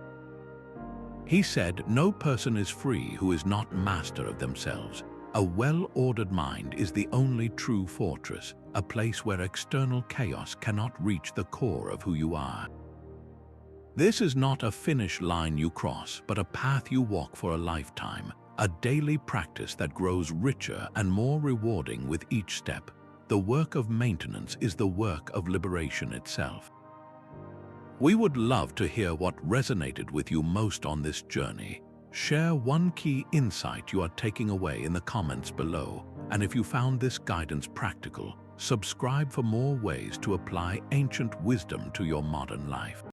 He said, "No person is free who is not master of themselves. A well-ordered mind is the only true fortress, a place where external chaos cannot reach the core of who you are." This is not a finish line you cross, but a path you walk for a lifetime, a daily practice that grows richer and more rewarding with each step. The work of maintenance is the work of liberation itself. We would love to hear what resonated with you most on this journey. Share 1 key insight you are taking away in the comments below. And if you found this guidance practical, subscribe for more ways to apply ancient wisdom to your modern life.